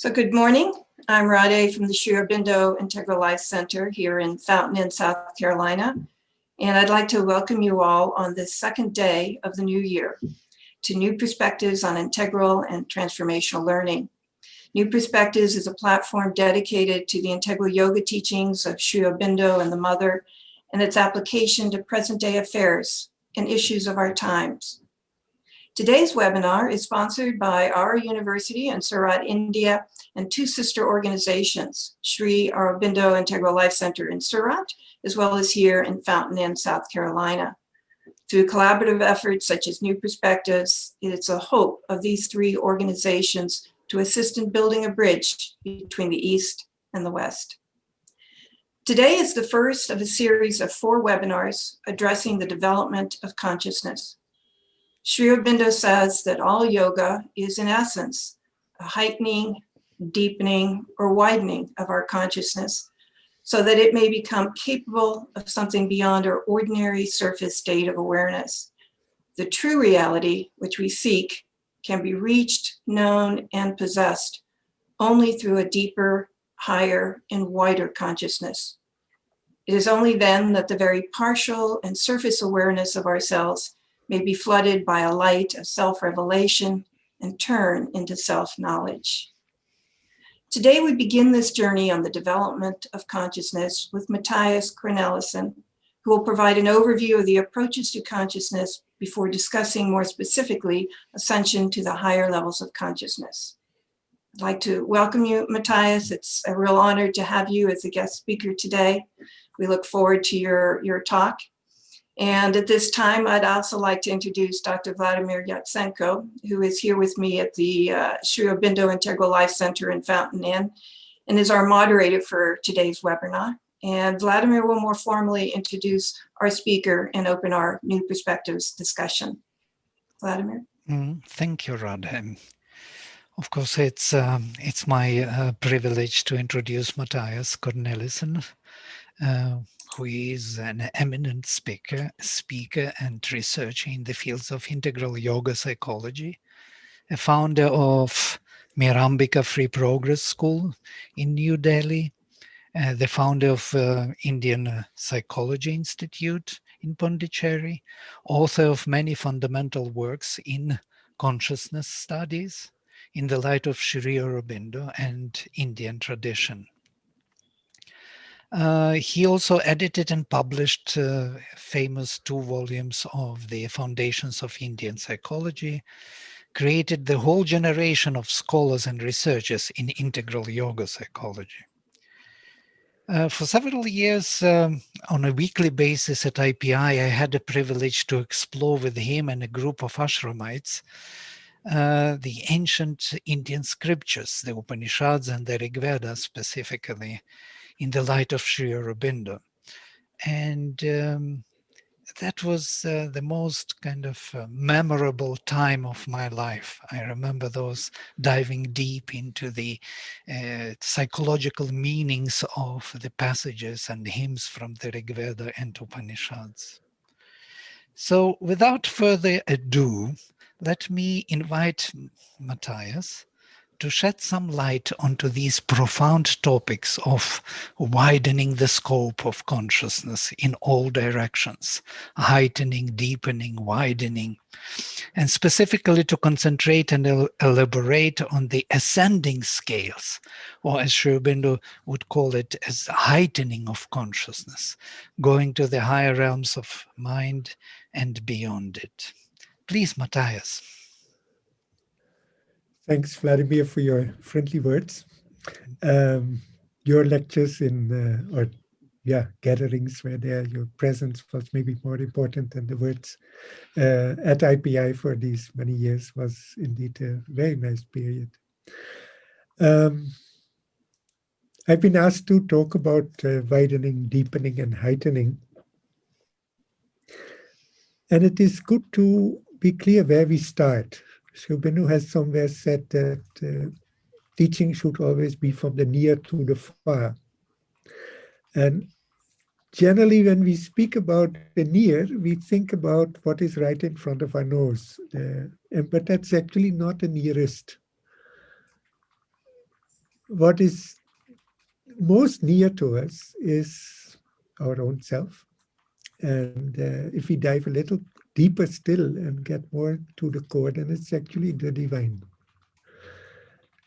So good morning. I'm Radhe from the Sri Aurobindo Integral Life Center here in Fountain Inn, South Carolina. And I'd like to welcome you all on this second day of the new year to New Perspectives on Integral and Transformational Learning. New Perspectives is a platform dedicated to the integral yoga teachings of Sri Aurobindo and the Mother and its application to present-day affairs and issues of our times. Today's webinar is sponsored by our university in Surat, India, and two sister organizations, Sri Aurobindo Integral Life Center in Surat, as well as here in Fountain Inn, South Carolina. Through collaborative efforts such as New Perspectives, it's a hope of these three organizations to assist in building a bridge between the East and the West. Today is the first of a series of 4 webinars addressing the development of consciousness. Sri Aurobindo says that all yoga is in essence a heightening, deepening, or widening of our consciousness so that it may become capable of something beyond our ordinary surface state of awareness. The true reality which we seek can be reached, known, and possessed only through a deeper, higher, and wider consciousness. It is only then that the very partial and surface awareness of ourselves may be flooded by a light of self-revelation and turn into self-knowledge. Today we begin this journey on the development of consciousness with Matthijs Cornelissen, who will provide an overview of the approaches to consciousness before discussing more specifically ascension to the higher levels of consciousness. I'd like to welcome you, Matthijs. It's a real honor to have you as a guest speaker today. We look forward to your talk. And at this time, I'd also like to introduce Dr. Vladimir Yatsenko, who is here with me at the Sri Aurobindo Integral Life Center in Fountain Inn and is our moderator for today's webinar. And Vladimir will more formally introduce our speaker and open our New Perspectives discussion. Vladimir. Thank you, Radhe. Of course, it's my privilege to introduce Matthijs Cornelissen, who is an eminent speaker and researcher in the fields of integral yoga psychology, a founder of Mirambika Free Progress School in New Delhi, the founder of Indian Psychology Institute in Pondicherry, author of many fundamental works in consciousness studies in the light of Sri Aurobindo and Indian tradition. He also edited and published famous 2 volumes of the Foundations of Indian Psychology, created the whole generation of scholars and researchers in integral yoga psychology. For several years, on a weekly basis at IPI, I had the privilege to explore with him and a group of ashramites the ancient Indian scriptures, the Upanishads and the Rig Veda specifically, in the light of Sri Aurobindo. And that was the most kind of memorable time of my life. I remember those diving deep into the psychological meanings of the passages and hymns from the Rig Veda and Upanishads. So without further ado, let me invite Matthijs to shed some light onto these profound topics of widening the scope of consciousness in all directions, heightening, deepening, widening, and specifically to concentrate and elaborate on the ascending scales, or as Sri Aurobindo would call it, as heightening of consciousness, going to the higher realms of mind and beyond it. Please, Matthijs. Thanks, Vladimir, for your friendly words. Your lectures gatherings where your presence was maybe more important than the words at IPI for these many years was indeed a very nice period. I've been asked to talk about widening, deepening, and heightening. And it is good to be clear where we start. Sri Aurobindo has somewhere said that teaching should always be from the near to the far. And generally, when we speak about the near, we think about what is right in front of our nose. But that's actually not the nearest. what is most near to us is our own self. And if we dive a little deeper still and get more to the core, then it's actually the divine.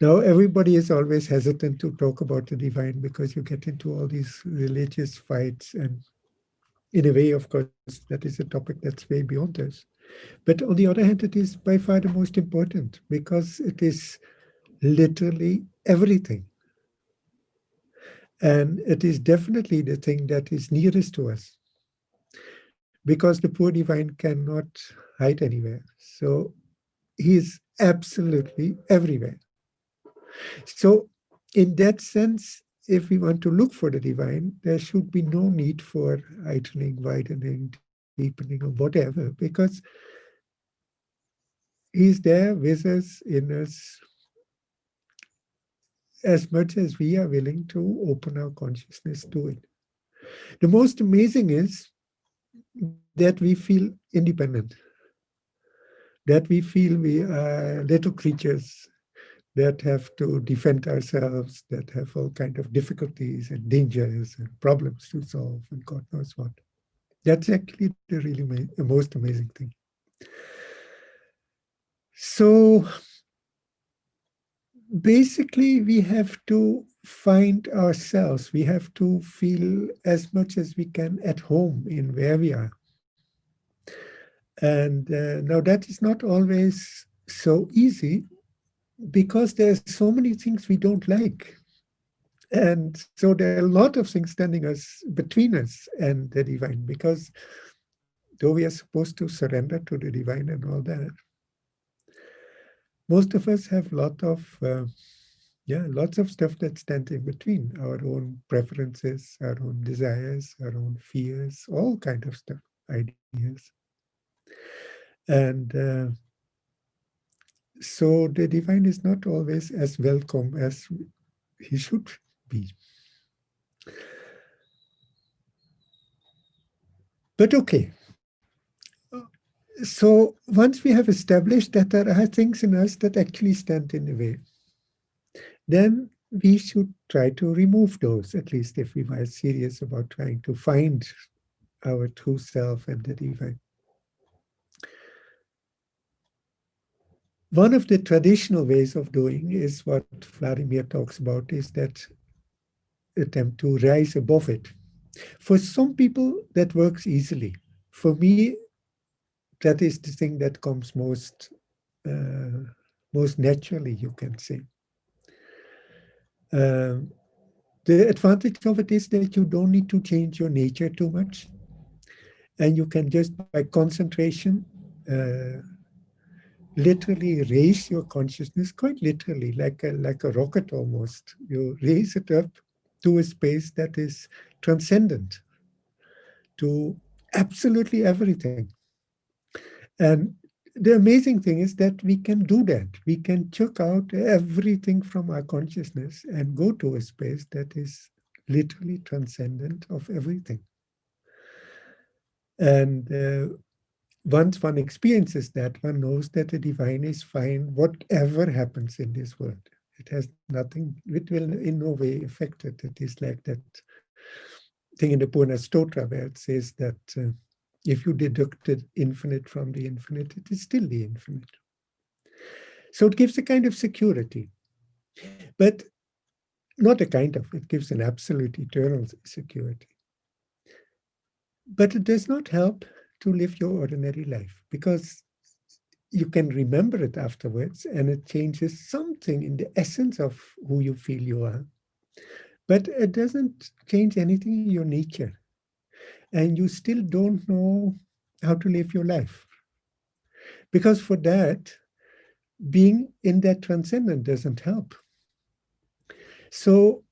Now, everybody is always hesitant to talk about the divine because you get into all these religious fights. And in a way, of course, that is a topic that's way beyond us. But on the other hand, it is by far the most important because it is literally everything. And it is definitely the thing that is nearest to us because the poor divine cannot hide anywhere. So he is absolutely everywhere. So in that sense, if we want to look for the divine, there should be no need for heightening, widening, deepening, or whatever, because he's there with us, in us, as much as we are willing to open our consciousness to it. The most amazing is that we feel independent, that we feel we are little creatures that have to defend ourselves, that have all kinds of difficulties and dangers and problems to solve and God knows what. That's actually the really the most amazing thing. So basically, we have to find ourselves. We have to feel as much as we can at home in where we are. And now that is not always so easy because there's so many things we don't like. And so there are a lot of things standing us between us and the divine, because though we are supposed to surrender to the divine and all that, most of us have lots of stuff that stands in between, our own preferences, our own desires, our own fears, all kind of stuff, ideas. And so the divine is not always as welcome as he should be. But okay. So once we have established that there are things in us that actually stand in the way, then we should try to remove those, at least if we are serious about trying to find our true self and the divine. One of the traditional ways of doing is what Vladimir talks about, is that attempt to rise above it. For some people, that works easily. For me, that is the thing that comes most naturally, you can say. The advantage of it is that you don't need to change your nature too much. And you can just, by concentration, literally raise your consciousness, quite literally, like a rocket almost. You raise it up to a space that is transcendent to absolutely everything. And the amazing thing is that we can do that. We can chuck out everything from our consciousness and go to a space that is literally transcendent of everything. And once one experiences that, one knows that the divine is fine, whatever happens in this world. It has nothing, it will in no way affect it. It is like that thing in the Purna Stotra where it says that if you deduct the infinite from the infinite, it is still the infinite. So it gives a kind of security, but not a kind of, it gives an absolute eternal security. But it does not help to live your ordinary life, because you can remember it afterwards and it changes something in the essence of who you feel you are. But it doesn't change anything in your nature. And you still don't know how to live your life. Because for that, being in that transcendent doesn't help. So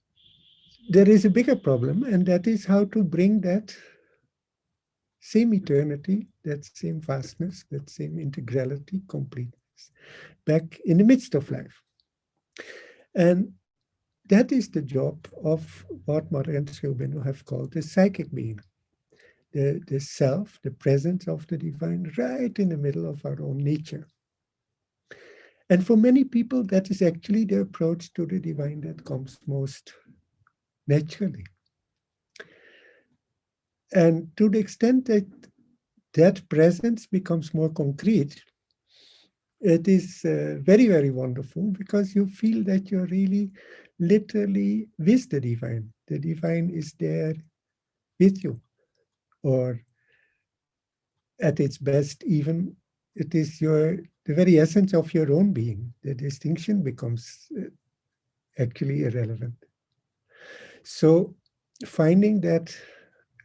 there is a bigger problem, and that is how to bring that same eternity, that same vastness, that same integrality, completeness, back in the midst of life. And that is the job of what Mother and Sri Aurobindo have called the psychic being, the self, the presence of the divine right in the middle of our own nature. And for many people, that is actually the approach to the divine that comes most naturally. And to the extent that that presence becomes more concrete, it is very, very wonderful, because you feel that you're really literally with the divine. The divine is there with you, or at its best, even it is the very essence of your own being. The distinction becomes actually irrelevant. So finding that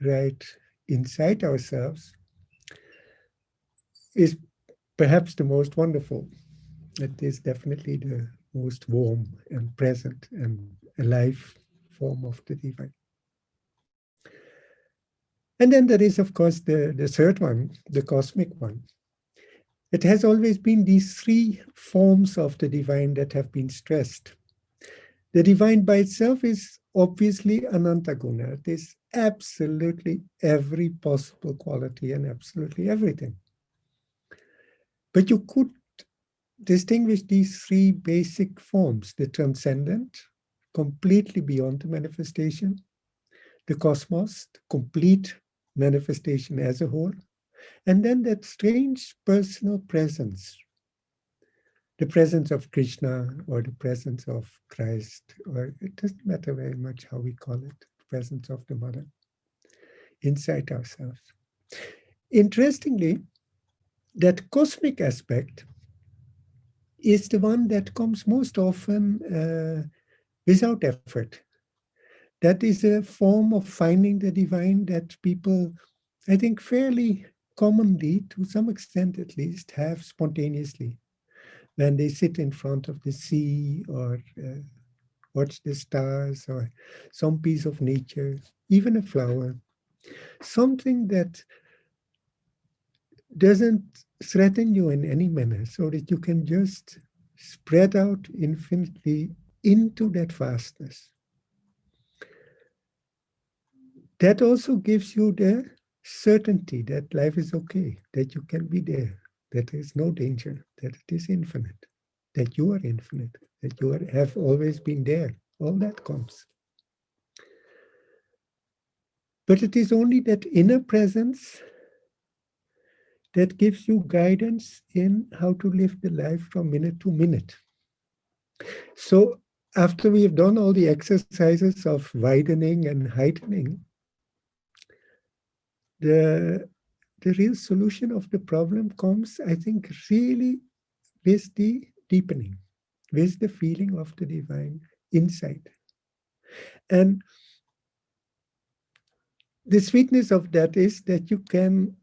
right inside ourselves is perhaps the most wonderful. It is definitely the most warm and present and alive form of the divine. And then there is, of course, the third one, the cosmic one. It has always been these three forms of the divine that have been stressed. The divine by itself is obviously Anantaguna. It is absolutely every possible quality and absolutely everything. But you could distinguish these three basic forms: the transcendent, completely beyond the manifestation; the cosmos, the complete manifestation as a whole; and then that strange personal presence, the presence of Krishna or the presence of Christ, or it doesn't matter very much how we call it, the presence of the Mother inside ourselves. Interestingly, that cosmic aspect is the one that comes most often without effort. That is a form of finding the divine that people, I think, fairly commonly, to some extent at least, have spontaneously when they sit in front of the sea or watch the stars or some piece of nature, even a flower, something that doesn't threaten you in any manner, so that you can just spread out infinitely into that vastness. That also gives you the certainty that life is okay, that you can be there, that there is no danger, that it is infinite, that you are infinite, that you have always been there. All that comes. But it is only that inner presence that gives you guidance in how to live the life from minute to minute. So after we have done all the exercises of widening and heightening, the real solution of the problem comes, I think, really with the deepening, with the feeling of the divine inside. And the sweetness of that is that you can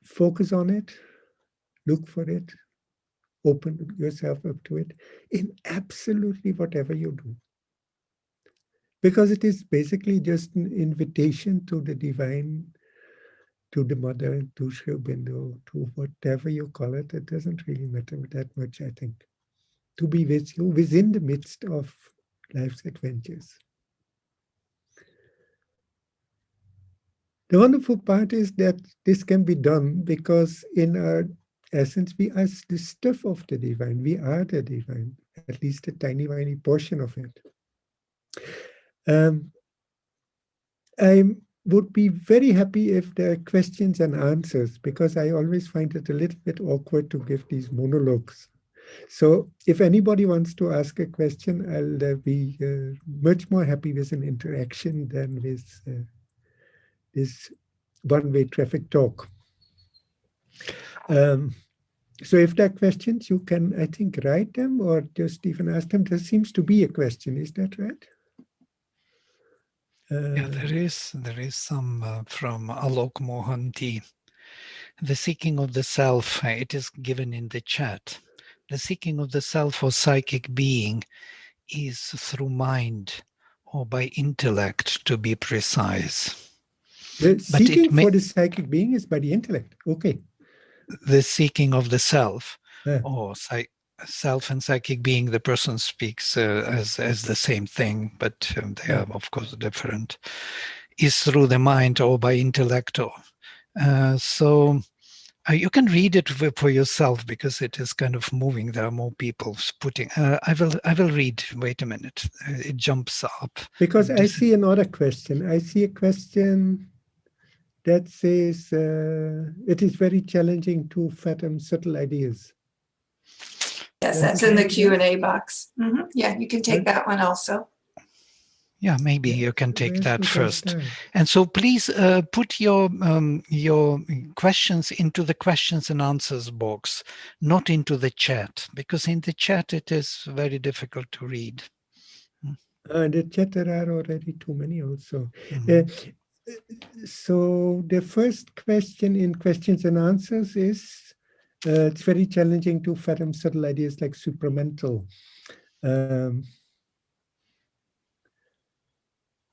focus on it, look for it, open yourself up to it in absolutely whatever you do. Because it is basically just an invitation to the divine, to the Mother, to Sri Aurobindo, to whatever you call it. It doesn't really matter that much, I think. To be with you within the midst of life's adventures. The wonderful part is that this can be done because in our essence, we are the stuff of the divine. We are the divine, at least a tiny, tiny portion of it. I would be very happy if there are questions and answers, because I always find it a little bit awkward to give these monologues. So if anybody wants to ask a question, I'll be much more happy with an interaction than with this one-way traffic talk. So if there are questions, you can, I think, write them or just even ask them. There seems to be a question, is that right? Yeah, there is some from Alok Mohan T. The seeking of the self, it is given in the chat. The seeking of the self or psychic being is through mind or by intellect, to be precise. The seeking for the psychic being is by the intellect. Okay. The seeking of the self, or self and psychic being, the person speaks as the same thing, but they are of course different, is through the mind or by intellecto. So You can read it for yourself because it is kind of moving. There are more people putting. I will read. Wait a minute. It jumps up. Because I see another question. I see a question that says it is very challenging to fathom subtle ideas. Yes, that's in the Q&A box. Yeah, you can take that one also. Yeah, maybe you can take that first. Start? And so please put your questions into the questions and answers box, not into the chat, because in the chat it is very difficult to read. The chat, there are already too many also. So the first question in questions and answers is, it's very challenging to fathom subtle ideas like supramental.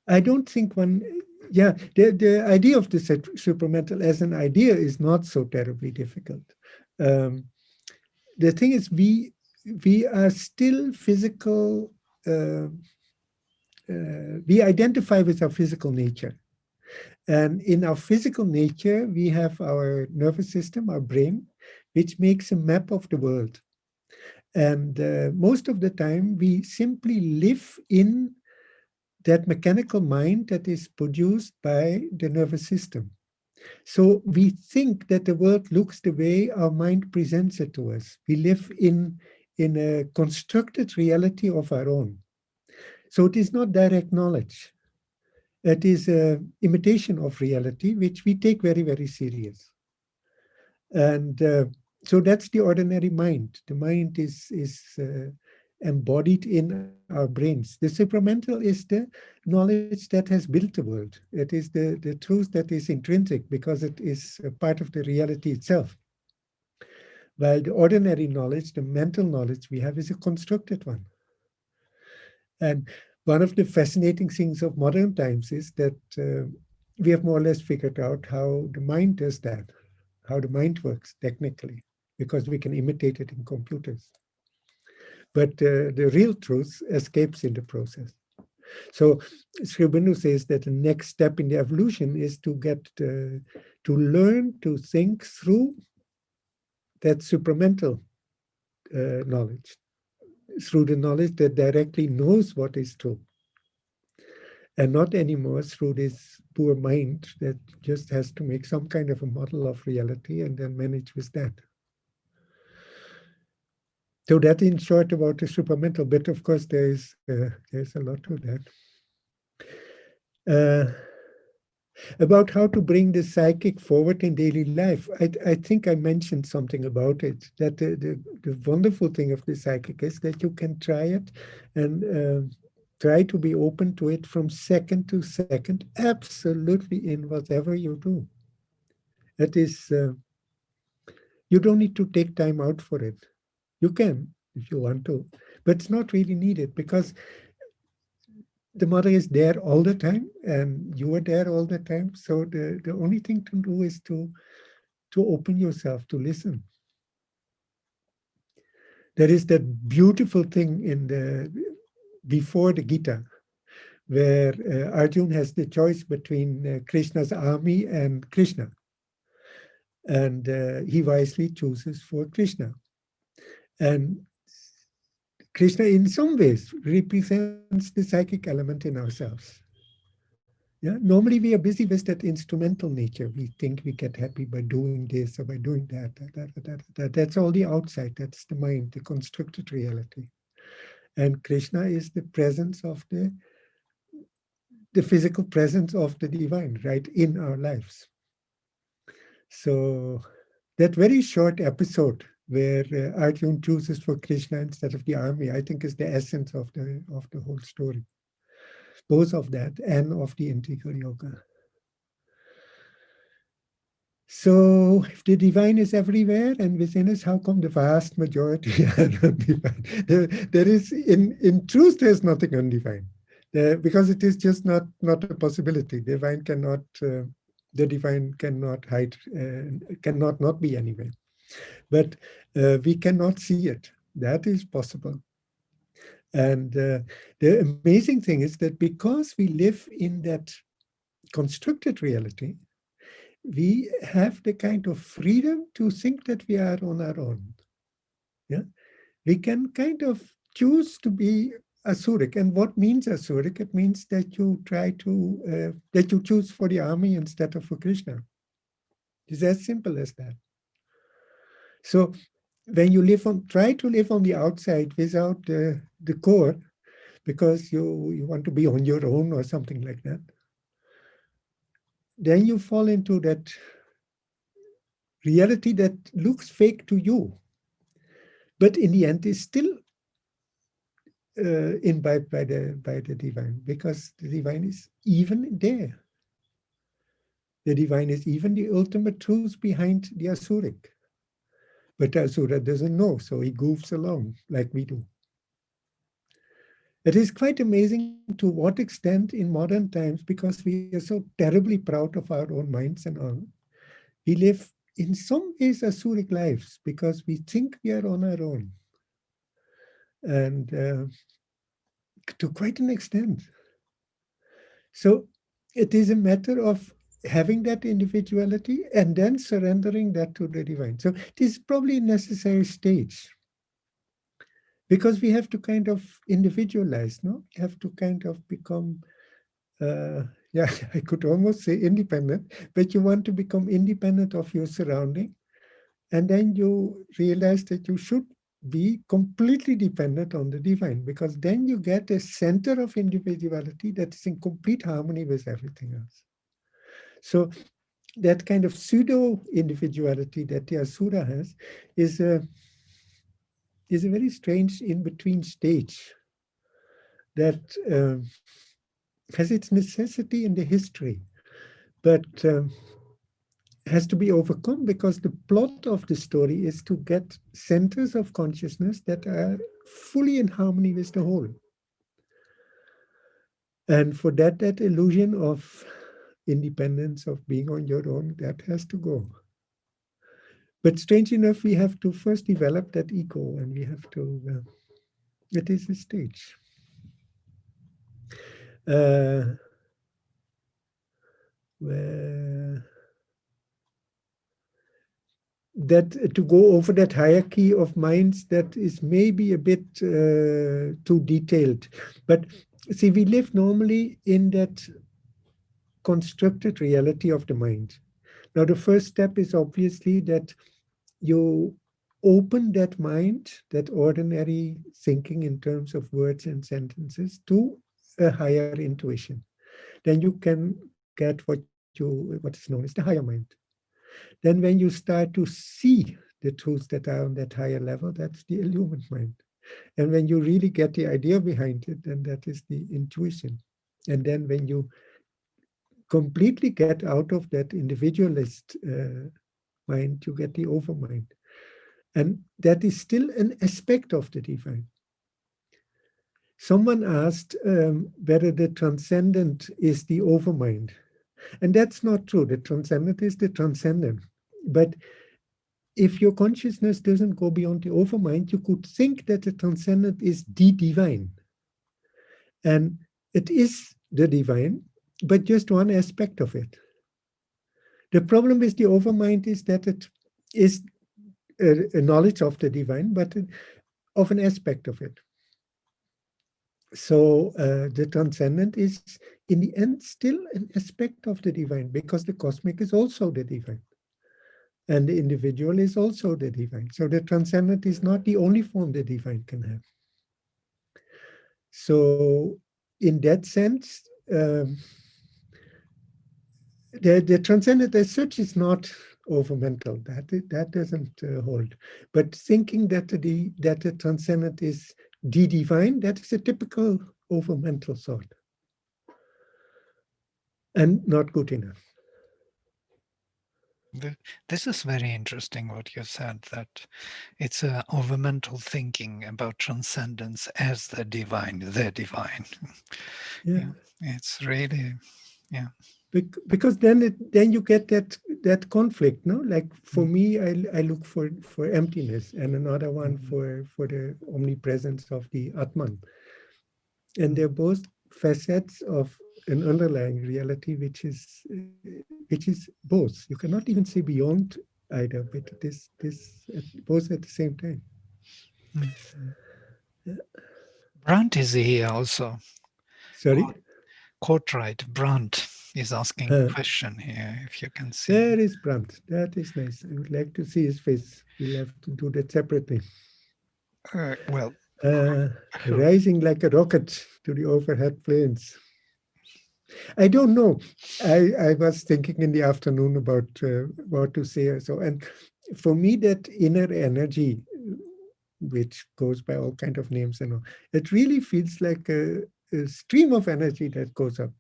I don't think the idea of the supramental as an idea is not so terribly difficult. The thing is, we are still physical, we identify with our physical nature. And in our physical nature, we have our nervous system, our brain, which makes a map of the world. And most of the time, we simply live in that mechanical mind that is produced by the nervous system. So we think that the world looks the way our mind presents it to us. We live in a constructed reality of our own. So it is not direct knowledge. It is an imitation of reality, which we take very, very serious. And so that's the ordinary mind. The mind is embodied in our brains. The supramental is the knowledge that has built the world. It is the truth that is intrinsic because it is a part of the reality itself. While the ordinary knowledge, the mental knowledge we have is a constructed one. And one of the fascinating things of modern times is that we have more or less figured out how the mind does that, how the mind works technically, because we can imitate it in computers. But the real truth escapes in the process. So Sri Aurobindo says that the next step in the evolution is to get to learn to think through that supramental knowledge, through the knowledge that directly knows what is true, and not anymore through this poor mind that just has to make some kind of a model of reality and then manage with that. So that in short about the supramental, but of course there's a lot to that. About how to bring the psychic forward in daily life. I think I mentioned something about it, that the wonderful thing of the psychic is that you can try it and try to be open to it from second to second, absolutely in whatever you do. That is, you don't need to take time out for it. You can if you want to, but it's not really needed because the mother is there all the time and you are there all the time. So the only thing to do is to open yourself to listen. There is that beautiful thing before the Gita, where Arjuna has the choice between Krishna's army and Krishna. And he wisely chooses for Krishna. And Krishna in some ways represents the psychic element in ourselves. Yeah, normally we are busy with that instrumental nature. We think we get happy by doing this or by doing that. That's all the outside. That's the mind, the constructed reality. And Krishna is the presence of the physical presence of the divine, right, in our lives. So that very short episode where Arjuna chooses for Krishna instead of the army, I think is the essence of the whole story. Both of that and of the integral yoga. So if the divine is everywhere and within us, how come the vast majority are undivine? There is, in truth, there's nothing undivine. Because it is just not a possibility. The divine cannot hide, cannot not be anywhere. But we cannot see it. That is possible. And the amazing thing is that because we live in that constructed reality, we have the kind of freedom to think that we are on our own. Yeah, we can kind of choose to be asuric. And what means asuric? It means that you try to, that you choose for the army instead of for Krishna. It's as simple as that. So when you try to live on the outside without the core, because you want to be on your own or something like that, then you fall into that reality that looks fake to you, but in the end is still imbibed by the divine, because the divine is even there. The divine is even the ultimate truth behind the asuric. But the asura doesn't know, so he goofs along like we do. It is quite amazing to what extent in modern times, because we are so terribly proud of our own minds and all, we live in some ways asuric lives because we think we are on our own. And to quite an extent. So it is a matter of having that individuality and then surrendering that to the divine. So it is probably a necessary stage, because we have to kind of individualize, no? We have to kind of become, yeah, I could almost say independent, but you want to become independent of your surrounding. And then you realize that you should be completely dependent on the divine, because then you get a center of individuality that is in complete harmony with everything else. So that kind of pseudo individuality that the asura has is a very strange in-between stage that has its necessity in the history, but has to be overcome, because the plot of the story is to get centers of consciousness that are fully in harmony with the whole. And for that illusion of independence, of being on your own, that has to go. But strange enough, we have to first develop that ego, and we have to, it is a stage. That to go over that hierarchy of minds, that is maybe a bit too detailed. But see, we live normally in that constructed reality of the mind. Now, the first step is obviously that you open that mind, that ordinary thinking in terms of words and sentences, to a higher intuition. Then you can get what is known as the higher mind. Then when you start to see the truths that are on that higher level, that's the illumined mind. And when you really get the idea behind it, then that is the intuition. And then when you completely get out of that individualist mind, you get the overmind. And that is still an aspect of the divine. Someone asked whether the transcendent is the overmind. And that's not true. The transcendent is the transcendent. But if your consciousness doesn't go beyond the overmind, you could think that the transcendent is the divine. And it is the divine, but just one aspect of it. The problem with the overmind is that it is a knowledge of the divine, but of an aspect of it. So the transcendent is, in the end, still an aspect of the divine, because the cosmic is also the divine. And the individual is also the divine. So the transcendent is not the only form the divine can have. So in that sense, the transcendent as such is not over-mental. That doesn't hold. But thinking that the transcendent is the divine, that is a typical over-mental thought. And not good enough. This is very interesting what you said, that it's a over-mental thinking about transcendence as the divine. Yeah. It's really, yeah. Because then you get that conflict, no? Like for me, I look for emptiness, and another one for the omnipresence of the Atman. And they're both facets of an underlying reality, which is both. You cannot even say beyond either, but it is both at the same time. Brandt is here also. Sorry? Courtright Brandt is asking a question here, if you can see. There is Brandt. That is nice. I would like to see his face. We'll have to do that separately. Well, rising like a rocket to the overhead plains. I don't know. I was thinking in the afternoon about what to say or so. And for me, that inner energy, which goes by all kinds of names and all, it really feels like a stream of energy that goes up.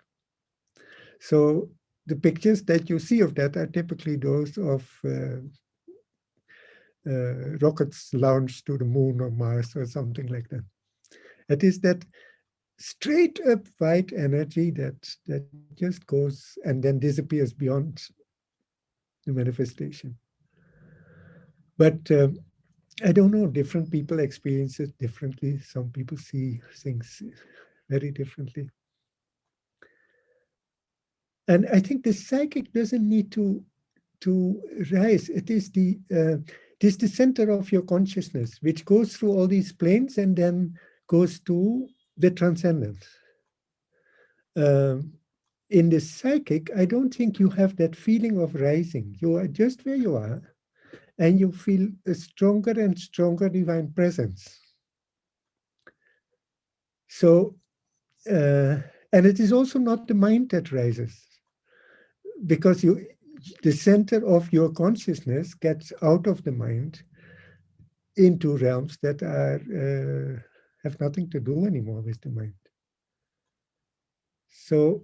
So the pictures that you see of that are typically those of rockets launched to the moon or Mars or something like that. It is that straight up white energy that just goes and then disappears beyond the manifestation. But I don't know, different people experience it differently. Some people see things very differently. And I think the psychic doesn't need to rise. It is the center of your consciousness, which goes through all these planes and then goes to the transcendent. In the psychic, I don't think you have that feeling of rising. You are just where you are, and you feel a stronger and stronger divine presence. So, and it is also not the mind that rises, because the center of your consciousness gets out of the mind into realms that are have nothing to do anymore with the mind. So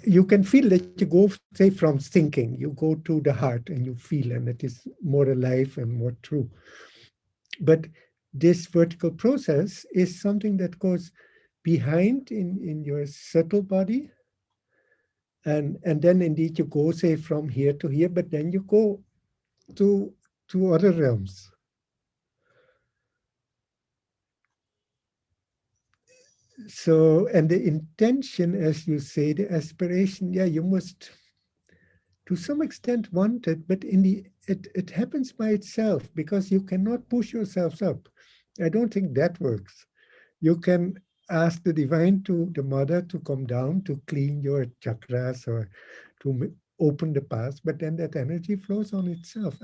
you can feel that you go, say, from thinking, you go to the heart and you feel, and it is more alive and more true. But this vertical process is something that goes behind in your subtle body. And then indeed you go, say, from here to here, but then you go to other realms. So, and the intention, as you say, the aspiration, yeah, you must to some extent want it, but it happens by itself, because you cannot push yourselves up. I don't think that works. You can ask the divine, the mother, to come down to clean your chakras or to open the path, but then that energy flows on itself.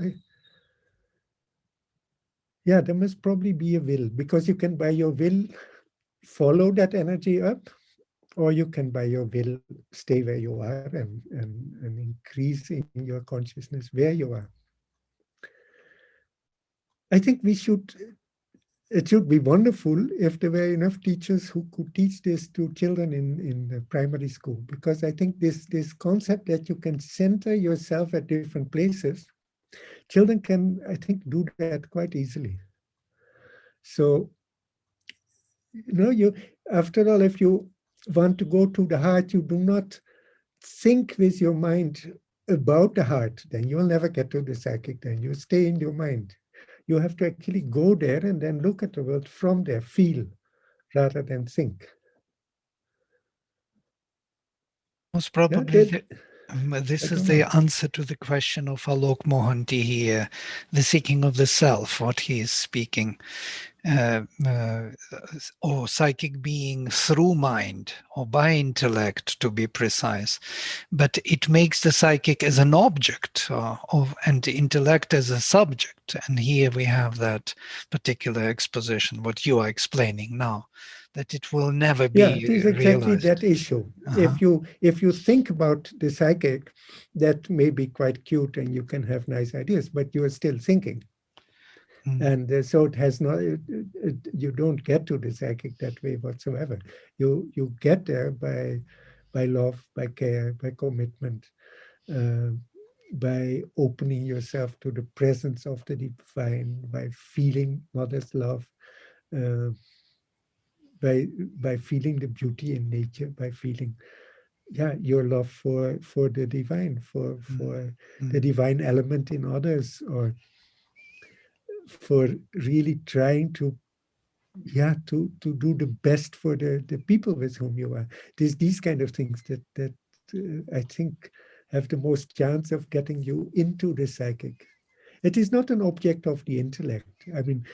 Yeah, there must probably be a will, because you can by your will follow that energy up, or you can by your will stay where you are and increase in your consciousness where you are. I think it should be wonderful if there were enough teachers who could teach this to children in the primary school, because I think this concept that you can center yourself at different places, children can, I think, do that quite easily. So, after all, if you want to go to the heart, you do not think with your mind about the heart, then you'll never get to the psychic, then you stay in your mind. You have to actually go there and then look at the world from there, feel, rather than think. Most probably, this is the answer to the question of Alok Mohanty here, the seeking of the self, what he is speaking. Or psychic being through mind or by intellect, to be precise, but it makes the psychic as an object and the intellect as a subject. And here we have that particular exposition, what you are explaining now, that it will never be it is exactly realized. that issue. If you think about the psychic, that may be quite cute and you can have nice ideas, but you are still thinking. And so it has not. You don't get to the psychic that way whatsoever. You get there by love, by care, by commitment, by opening yourself to the presence of the divine, by feeling mother's love, by feeling the beauty in nature, by feeling your love for the divine, for the divine element in others, or for really trying to yeah, to do the best for the people with whom you are. There's these kind of things that I think have the most chance of getting you into the psychic. It is not an object of the intellect. I mean,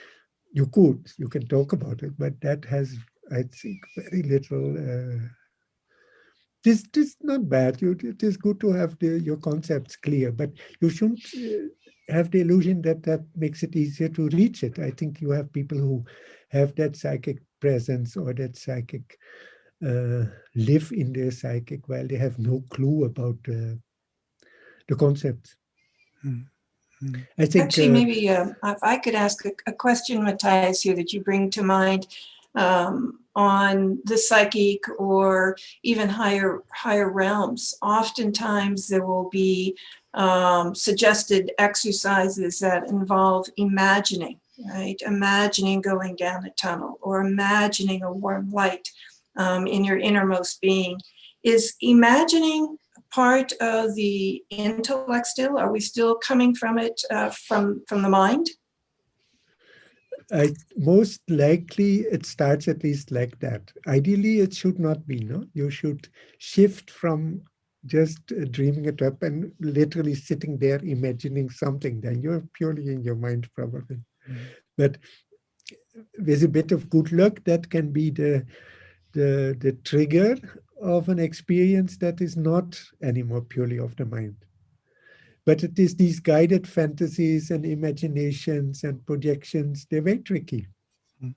you can talk about it, but that has, I think, very little. This not bad. It is good to have your concepts clear, but you shouldn't have the illusion that that makes it easier to reach it. I think you have people who have that psychic presence or that psychic live in their psychic while they have no clue about the concepts. Mm. Mm. I think Actually, maybe if I could ask a question, Matthijs, here that you bring to mind on the psychic or even higher realms. Oftentimes there will be suggested exercises that involve imagining, right? Imagining going down a tunnel or imagining a warm light in your innermost being. Is imagining part of the intellect still? Are we still coming from it from the mind? most likely it starts at least like that. Ideally, it should not be, no? You should shift from just dreaming it up and literally sitting there imagining something. Then you're purely in your mind, probably. Mm. But with a bit of good luck, that can be the trigger of an experience that is not anymore purely of the mind. But it is these guided fantasies and imaginations and projections, they're very tricky. Mm.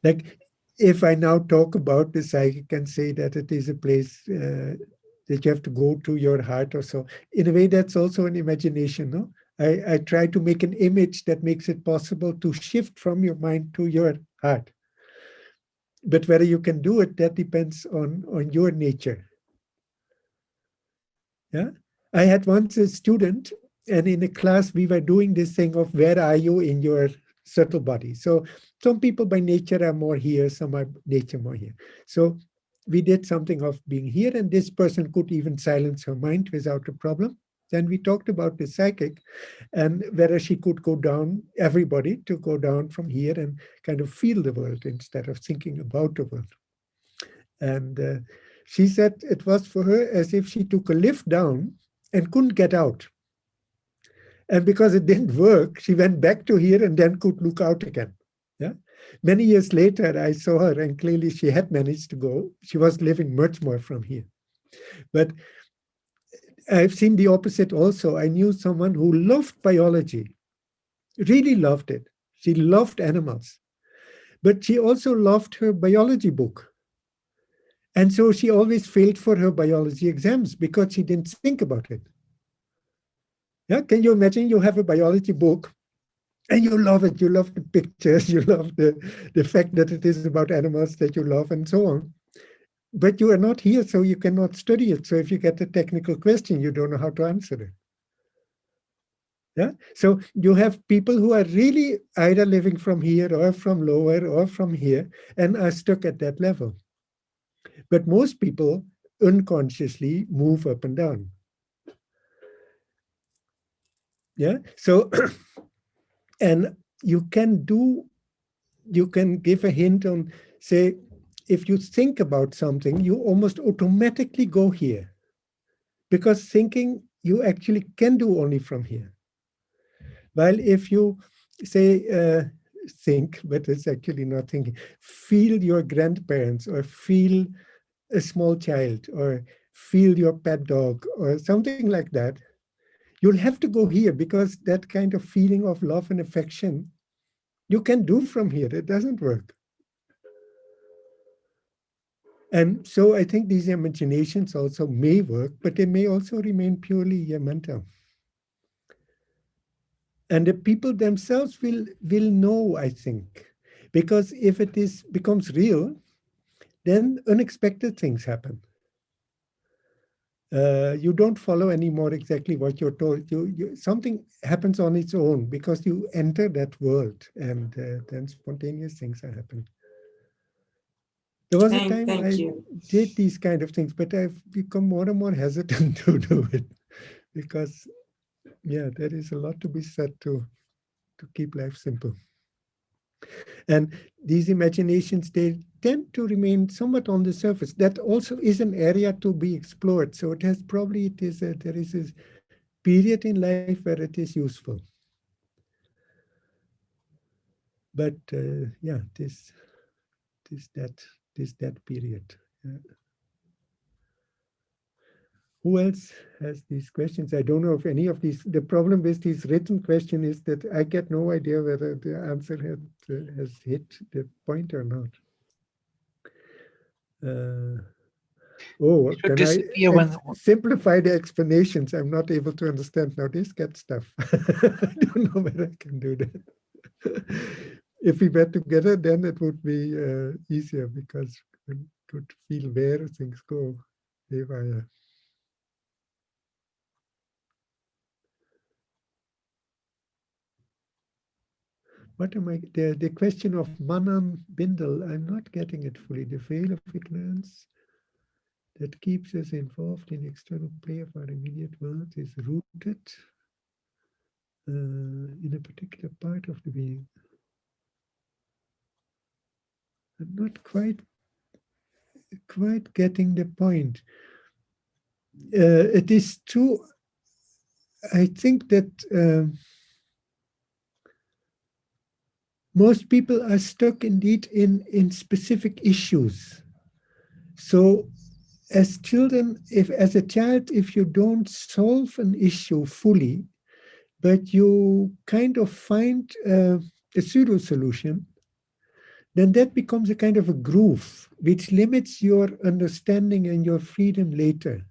Like if I now talk about the psychic and say that it is a place that you have to go to your heart or so, in a way that's also an imagination, no? I try to make an image that makes it possible to shift from your mind to your heart. But whether you can do it, that depends on your nature. Yeah. I had once a student, and in a class we were doing this thing of where are you in your subtle body. So some people by nature are more here, some are nature more here. So we did something of being here, and this person could even silence her mind without a problem. Then we talked about the psychic and whether she could go down, everybody to go down from here and kind of feel the world instead of thinking about the world. And she said it was for her as if she took a lift down and couldn't get out. And because it didn't work, she went back to here and then could look out again. Yeah. Many years later, I saw her and clearly she had managed to go. She was living much more from here. But I've seen the opposite also. I knew someone who loved biology, really loved it. She loved animals, but she also loved her biology book. And so she always failed for her biology exams because she didn't think about it. Yeah, can you imagine you have a biology book and you love it, you love the pictures, you love the fact that it is about animals that you love and so on. But you are not here, so you cannot study it. So if you get a technical question, you don't know how to answer it. Yeah. So you have people who are really either living from here or from lower or from here and are stuck at that level. But most people unconsciously move up and down. Yeah. So, and you can give a hint on, say, if you think about something, you almost automatically go here. Because thinking, you actually can do only from here. While if you say, think, but it's actually not thinking, feel your grandparents or feel a small child or feel your pet dog or something like that, you'll have to go here because that kind of feeling of love and affection you can do from here. It doesn't work. And so I think these imaginations also may work, but they may also remain purely mental. And the people themselves will know, I think, because if it becomes real, then unexpected things happen. You don't follow anymore exactly what you're told. Something happens on its own because you enter that world, and then spontaneous things are happening. There was a time Thank I you. did these kind of things, but I've become more and more hesitant to do it because, yeah, there is a lot to be said to keep life simple. And these imaginations, they tend to remain somewhat on the surface. That also is an area to be explored. So it has probably, there is a period in life where it is useful. But yeah, this that period. Yeah. Who else has these questions? I don't know if any of these. The problem with these written questions is that I get no idea whether the answer has hit the point or not. Oh, Should can I disappear when simplify the explanations? I'm not able to understand now. This gets stuff. I don't know whether I can do that. If we were together, then it would be easier because we could feel where things go. Eva, what am I? The question of Manan Bindal, I'm not getting it fully. The veil of ignorance that keeps us involved in external play of our immediate world is rooted in a particular part of the being. I'm not quite getting the point. It is true. I think that most people are stuck indeed in specific issues. So as children, as a child, if you don't solve an issue fully, but you kind of find a pseudo solution, then that becomes a kind of a groove, which limits your understanding and your freedom later.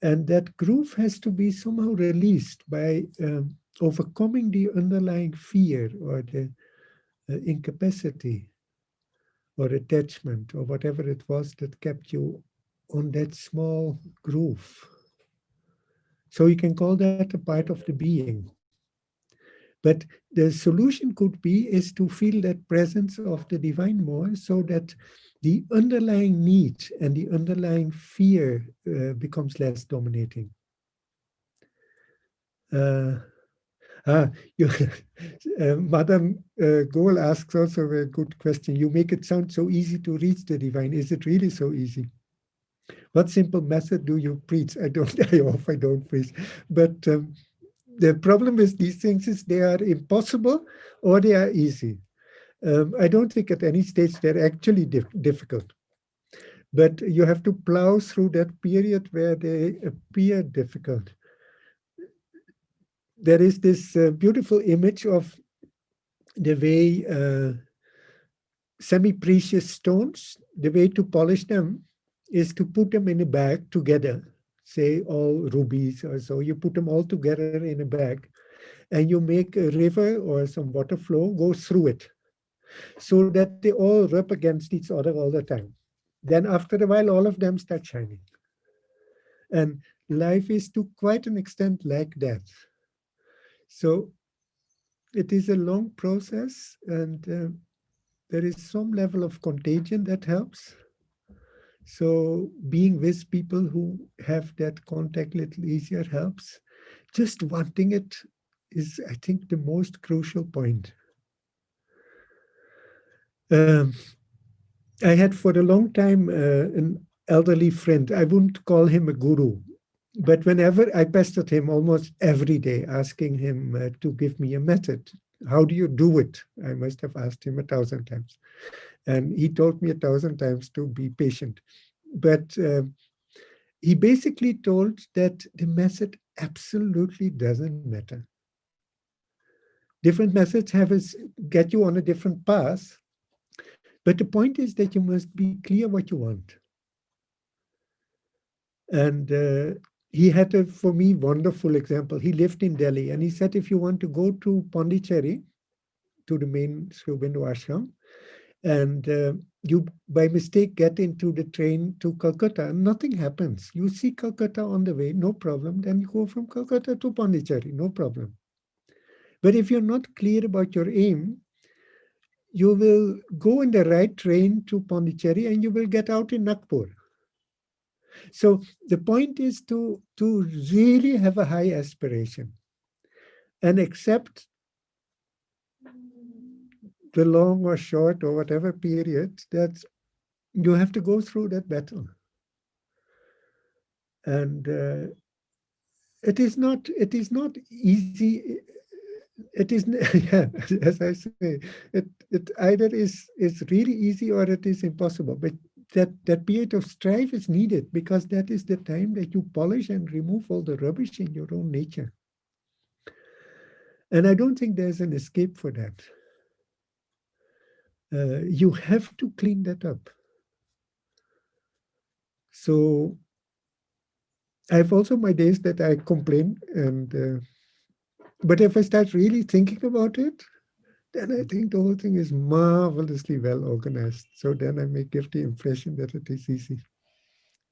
And that groove has to be somehow released by overcoming the underlying fear or the incapacity or attachment or whatever it was that kept you on that small groove. So you can call that a part of the being. But the solution could be is to feel that presence of the divine more so that the underlying need and the underlying fear becomes less dominating. Madam Goel asks also a good question. You make it sound so easy to reach the divine. Is it really so easy? What simple method do you preach? I hope I don't preach. But the problem with these things is they are impossible or they are easy. I don't think at any stage they're actually difficult. But you have to plow through that period where they appear difficult. There is this beautiful image of the way semi-precious stones, the way to polish them is to put them in a bag together, say all rubies or so. You put them all together in a bag and you make a river or some water flow go through it so that they all rub against each other all the time. Then after a while, all of them start shining. And life is to quite an extent like that. So it is a long process and there is some level of contagion that helps. So being with people who have that contact a little easier helps. Just wanting it is, I think, the most crucial point. I had for a long time an elderly friend. I wouldn't call him a guru, but whenever I pestered him almost every day, asking him to give me a method. How do you do it? I must have asked him 1,000 times. And he told me 1,000 times to be patient. But he basically told that the method absolutely doesn't matter. Different methods get you on a different path. But the point is that you must be clear what you want. And he had a, for me, wonderful example. He lived in Delhi and he said, if you want to go to Pondicherry, to the main Sri Aurobindo ashram, and you by mistake get into the train to Calcutta, nothing happens. You see Calcutta on the way, no problem. Then you go from Calcutta to Pondicherry, no problem. But if you're not clear about your aim, you will go in the right train to Pondicherry and you will get out in Nagpur. So the point is to really have a high aspiration and accept the long or short or whatever period, that you have to go through that battle. And it is not easy. It is, yeah, as I say, it either is really easy or it is impossible. But that period of strife is needed, because that is the time that you polish and remove all the rubbish in your own nature. And I don't think there's an escape for that. You have to clean that up. So I have also my days that I complain, and but if I start really thinking about it, then I think the whole thing is marvelously well organized. So then I may give the impression that it is easy.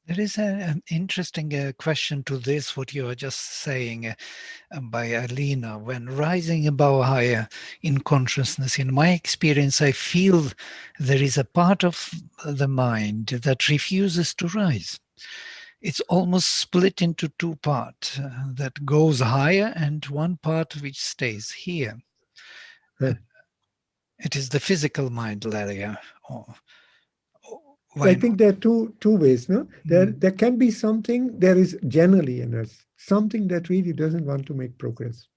There is an interesting question to this, what you are just saying by Alina. When rising above higher in consciousness, in my experience, I feel there is a part of the mind that refuses to rise. It's almost split into two parts, that goes higher and one part which stays here. It is the physical mind layer. I think there are two ways. No, there can be something. There is generally in us something that really doesn't want to make progress,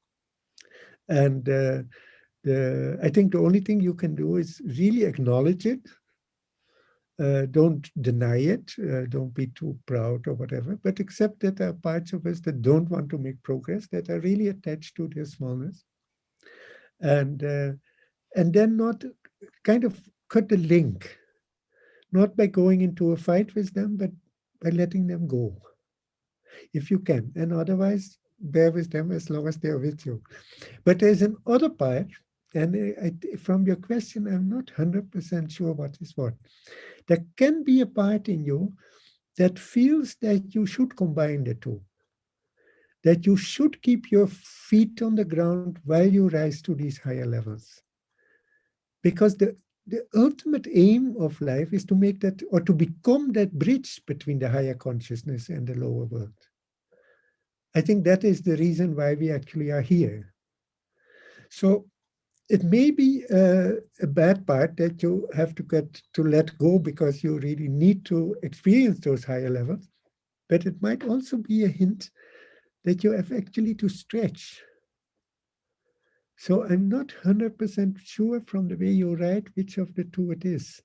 and I think the only thing you can do is really acknowledge it. Don't deny it. Don't be too proud or whatever. But accept that there are parts of us that don't want to make progress, that are really attached to their smallness, and then not kind of cut the link. Not by going into a fight with them, but by letting them go, if you can. And otherwise, bear with them as long as they're with you. But there's an other part, and from your question, I'm not 100% sure what is what. There can be a part in you that feels that you should combine the two, that you should keep your feet on the ground while you rise to these higher levels. Because the ultimate aim of life is to make that, or to become that bridge between the higher consciousness and the lower world. I think that is the reason why we actually are here. So it may be a bad part that you have to get to let go because you really need to experience those higher levels, but it might also be a hint that you have actually to stretch. So I'm not 100% sure from the way you write which of the two it is.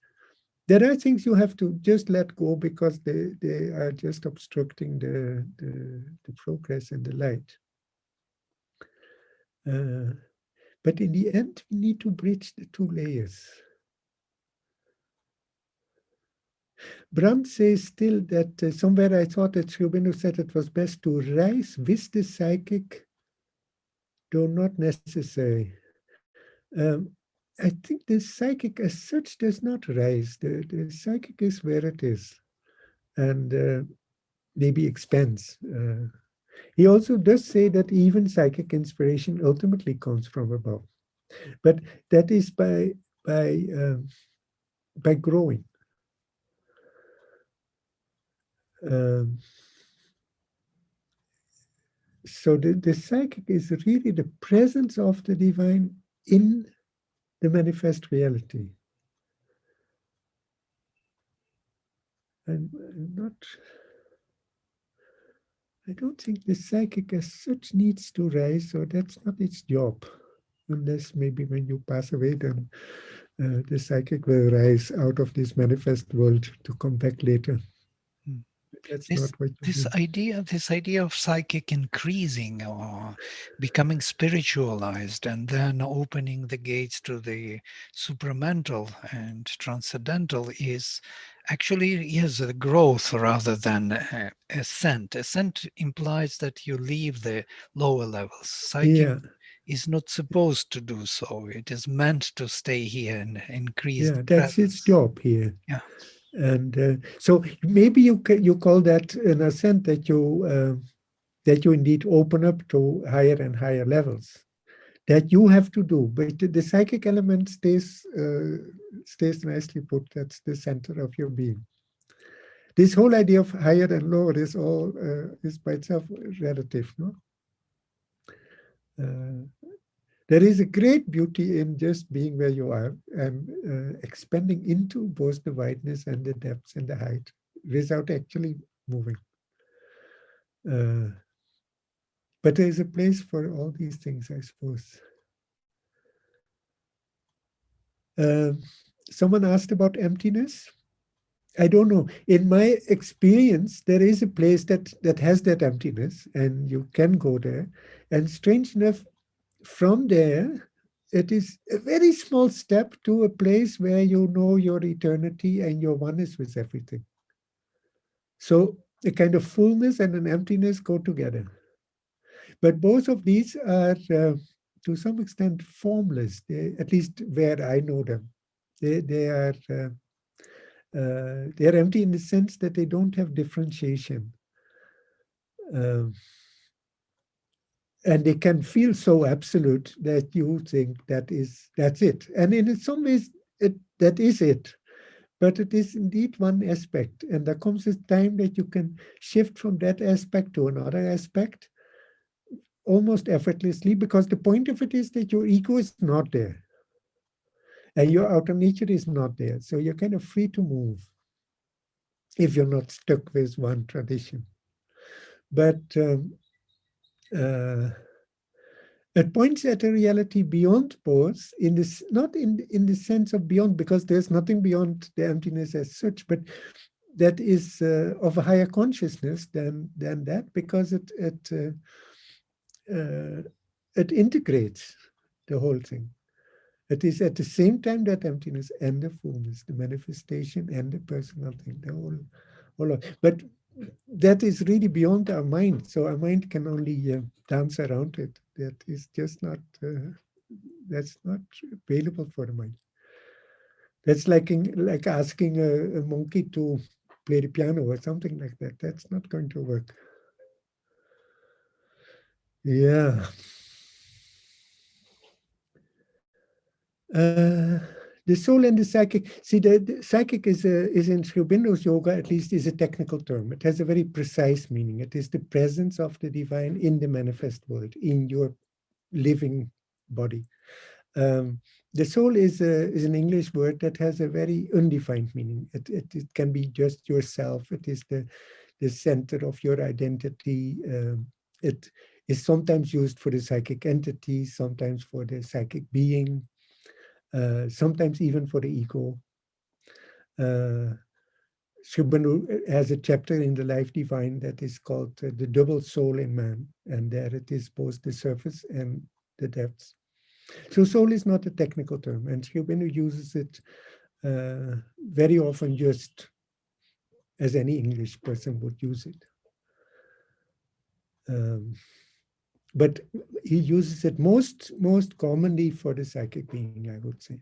There are things you have to just let go because they are just obstructing the progress and the light. But in the end, we need to bridge the two layers. Brandt says still that somewhere I thought that Sri Aurobindo said it was best to rise with the psychic, though not necessary. I think the psychic as such does not rise. The psychic is where it is, and maybe expands. He also does say that even psychic inspiration ultimately comes from above, but that is by growing. So the psychic is really the presence of the divine in the manifest reality. And I don't think the psychic as such needs to rise, or that's not its job. Unless maybe when you pass away, then the psychic will rise out of this manifest world to come back later. That's not what this idea of psychic increasing or becoming spiritualized and then opening the gates to the supramental and transcendental is actually a growth rather than ascent. Ascent implies that you leave the lower levels. Psychic is not supposed to do so. It is meant to stay here and increase. Yeah, that's its job here. Yeah. And so maybe you call that an ascent, that you indeed open up to higher and higher levels that you have to do. But the psychic element stays nicely put. That's the center of your being. This whole idea of higher and lower is all is by itself relative, no? There is a great beauty in just being where you are and expanding into both the wideness and the depths and the height without actually moving. But there is a place for all these things, I suppose. Someone asked about emptiness. I don't know. In my experience, there is a place that has that emptiness, and you can go there. And strange enough, from there, it is a very small step to a place where you know your eternity and your oneness with everything. So a kind of fullness and an emptiness go together. But both of these are, to some extent, formless, at least where I know them. They are empty in the sense that they don't have differentiation. And they can feel so absolute that you think that's it. And in some ways, that is it. But it is indeed one aspect. And there comes a time that you can shift from that aspect to another aspect almost effortlessly, because the point of it is that your ego is not there. And your outer nature is not there. So you're kind of free to move if you're not stuck with one tradition. But it points at a reality beyond both, in this, not in the sense of beyond, because there's nothing beyond the emptiness as such, but that is of a higher consciousness than that, because it integrates the whole thing. It is at the same time that emptiness and the fullness, the manifestation and the personal thing, the whole of, but that is really beyond our mind. So our mind can only dance around it. That is just not, that's not available for the mind. That's like asking a monkey to play the piano or something like that. That's not going to work. Yeah. The soul and the psychic. See, the psychic is in Sri Aurobindo's yoga, at least, is a technical term. It has a very precise meaning. It is the presence of the divine in the manifest world, in your living body. The soul is an English word that has a very undefined meaning. It can be just yourself. It is the center of your identity. It is sometimes used for the psychic entity, sometimes for the psychic being. Sometimes even for the ego. Sri Aurobindo has a chapter in the Life Divine that is called The Double Soul in Man, and there it is both the surface and the depths. So soul is not a technical term, and Sri Aurobindo uses it very often just as any English person would use it. But he uses it most commonly for the psychic being, I would say.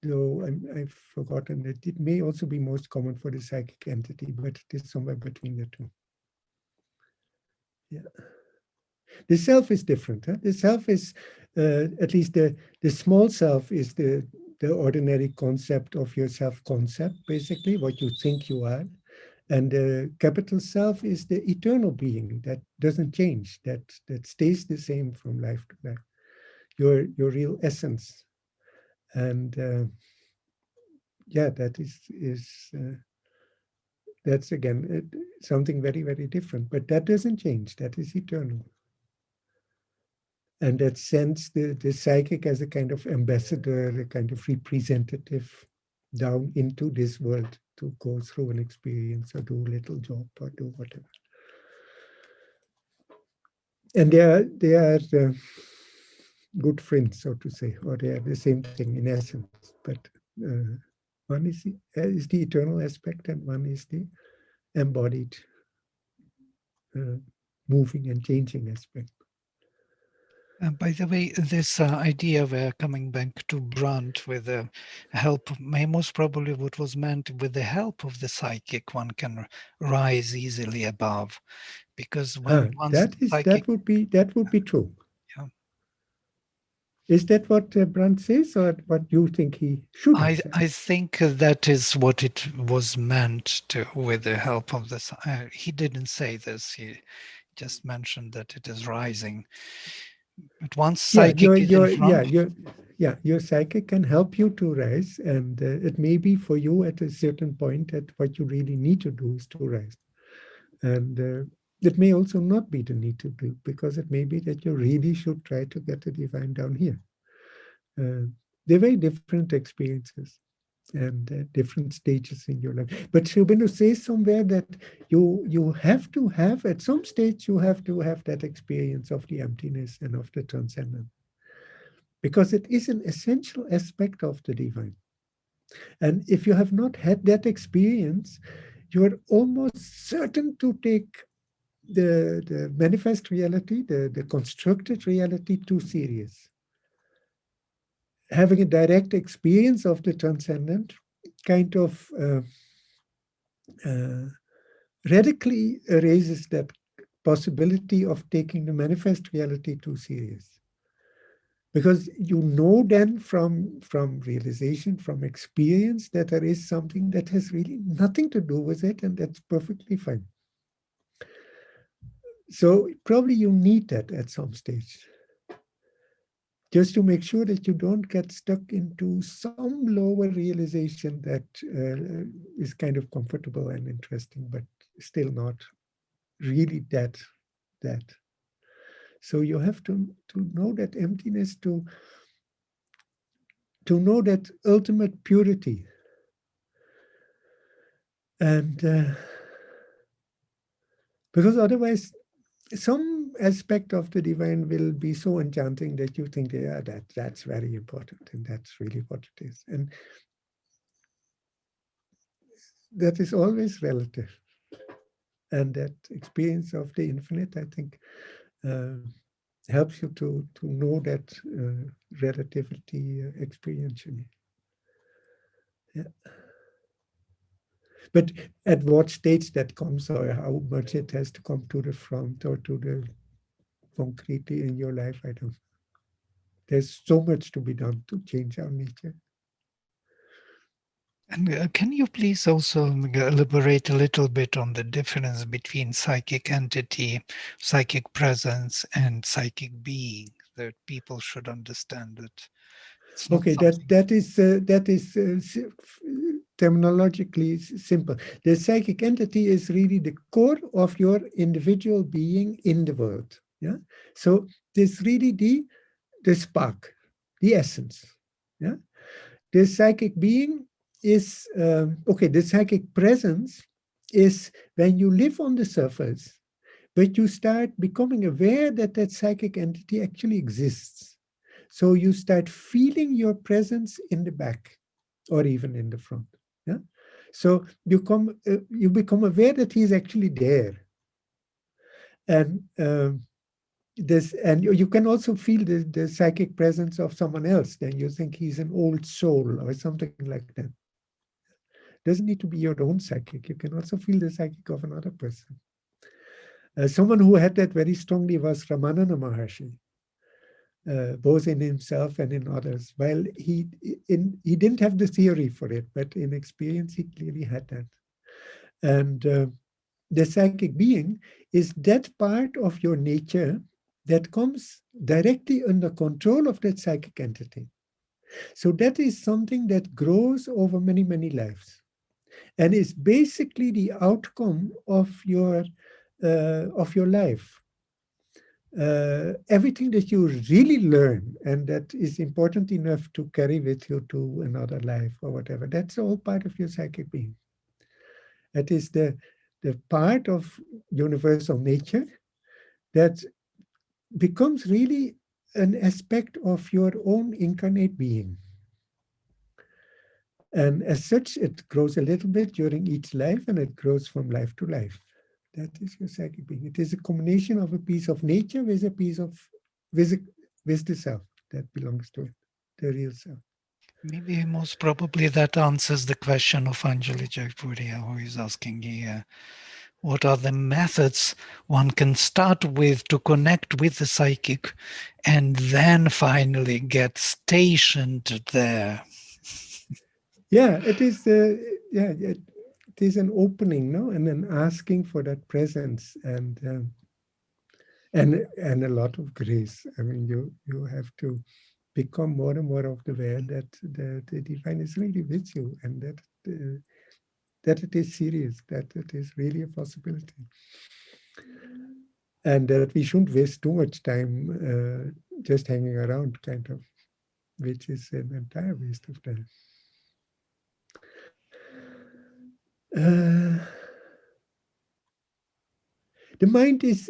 Though I've forgotten that it may also be most common for the psychic entity, but it is somewhere between the two. Yeah. The self is different. Huh? The self is, at least the small self is the ordinary concept of your self-concept, basically, what you think you are. And the capital self is the eternal being that doesn't change, that stays the same from life to life. Your real essence. And yeah, that is that's again something very, very different. But that doesn't change. That is eternal. And that sends the psychic as a kind of ambassador, a kind of representative down into this world to go through an experience or do a little job or do whatever. And they are good friends, so to say, or they are the same thing in essence. But one is the eternal aspect, and one is the embodied, moving and changing aspect. By the way, this idea we're coming back to Brandt with the help, most probably what was meant with the help of the psychic, one can rise easily above, because when that would be true. Yeah. Is that what Brandt says, or what you think he should have said? I think that is what it was meant to, with the help of the. He didn't say this. He just mentioned that it is rising. But once psychic is in front, your psychic can help you to rise, and it may be for you at a certain point that what you really need to do is to rise. And it may also not be the need to do, because it may be that you really should try to get the divine down here. They're very different experiences and different stages in your life. But Shubhendu says somewhere that you have to have, at some stage, you have to have that experience of the emptiness and of the transcendent, because it is an essential aspect of the divine. And if you have not had that experience, you're almost certain to take the manifest reality, the constructed reality, too serious. Having a direct experience of the transcendent kind of radically erases that possibility of taking the manifest reality too serious. Because you know then from realization, from experience, that there is something that has really nothing to do with it, and that's perfectly fine. So probably you need that at some stage, just to make sure that you don't get stuck into some lower realization that is kind of comfortable and interesting, but still not really that. So you have to know that emptiness, to know that ultimate purity. And because otherwise, some aspect of the divine will be so enchanting that you think, yeah, that's very important, and that's really what it is. And that is always relative. And that experience of the infinite, I think, helps you to know that relativity experientially. Yeah. But at what stage that comes, or how much it has to come to the front or to the concretely in your life, I don't know. There's so much to be done to change our nature. and can you please also elaborate a little bit on the difference between psychic entity, psychic presence, and psychic being, that people should understand that it's not Okay, something... that is terminologically simple. The psychic entity is really the core of your individual being in the world. Yeah, so it's really the spark, the essence. Yeah, the psychic being is okay. The psychic presence is when you live on the surface, but you start becoming aware that that psychic entity actually exists. So you start feeling your presence in the back or even in the front. Yeah. So you become aware that he's actually there. And and you can also feel the psychic presence of someone else. Then you think he's an old soul or something like that. Doesn't need to be your own psychic. You can also feel the psychic of another person. Someone who had that very strongly was Ramananda Maharshi. Both in himself and in others. Well, he didn't have the theory for it, but in experience, he clearly had that. And the psychic being is that part of your nature that comes directly under control of that psychic entity. So that is something that grows over many, many lives, and is basically the outcome of your life. Everything that you really learn and that is important enough to carry with you to another life or whatever, that's all part of your psychic being. That is the part of universal nature that becomes really an aspect of your own incarnate being. And as such, it grows a little bit during each life, and it grows from life to life. That is your psychic being. It is a combination of a piece of nature with a piece of with the self that belongs to it, the real self. Maybe most probably that answers the question of Anjali Jaipuria, who is asking here, what are the methods one can start with to connect with the psychic and then finally get stationed there? Yeah, it is. It is an opening, no, and then asking for that presence, and and a lot of grace. I mean, you have to become more and more aware that the divine is really with you, and that it is serious, that it is really a possibility, and that we shouldn't waste too much time just hanging around, kind of, which is an entire waste of time. The mind is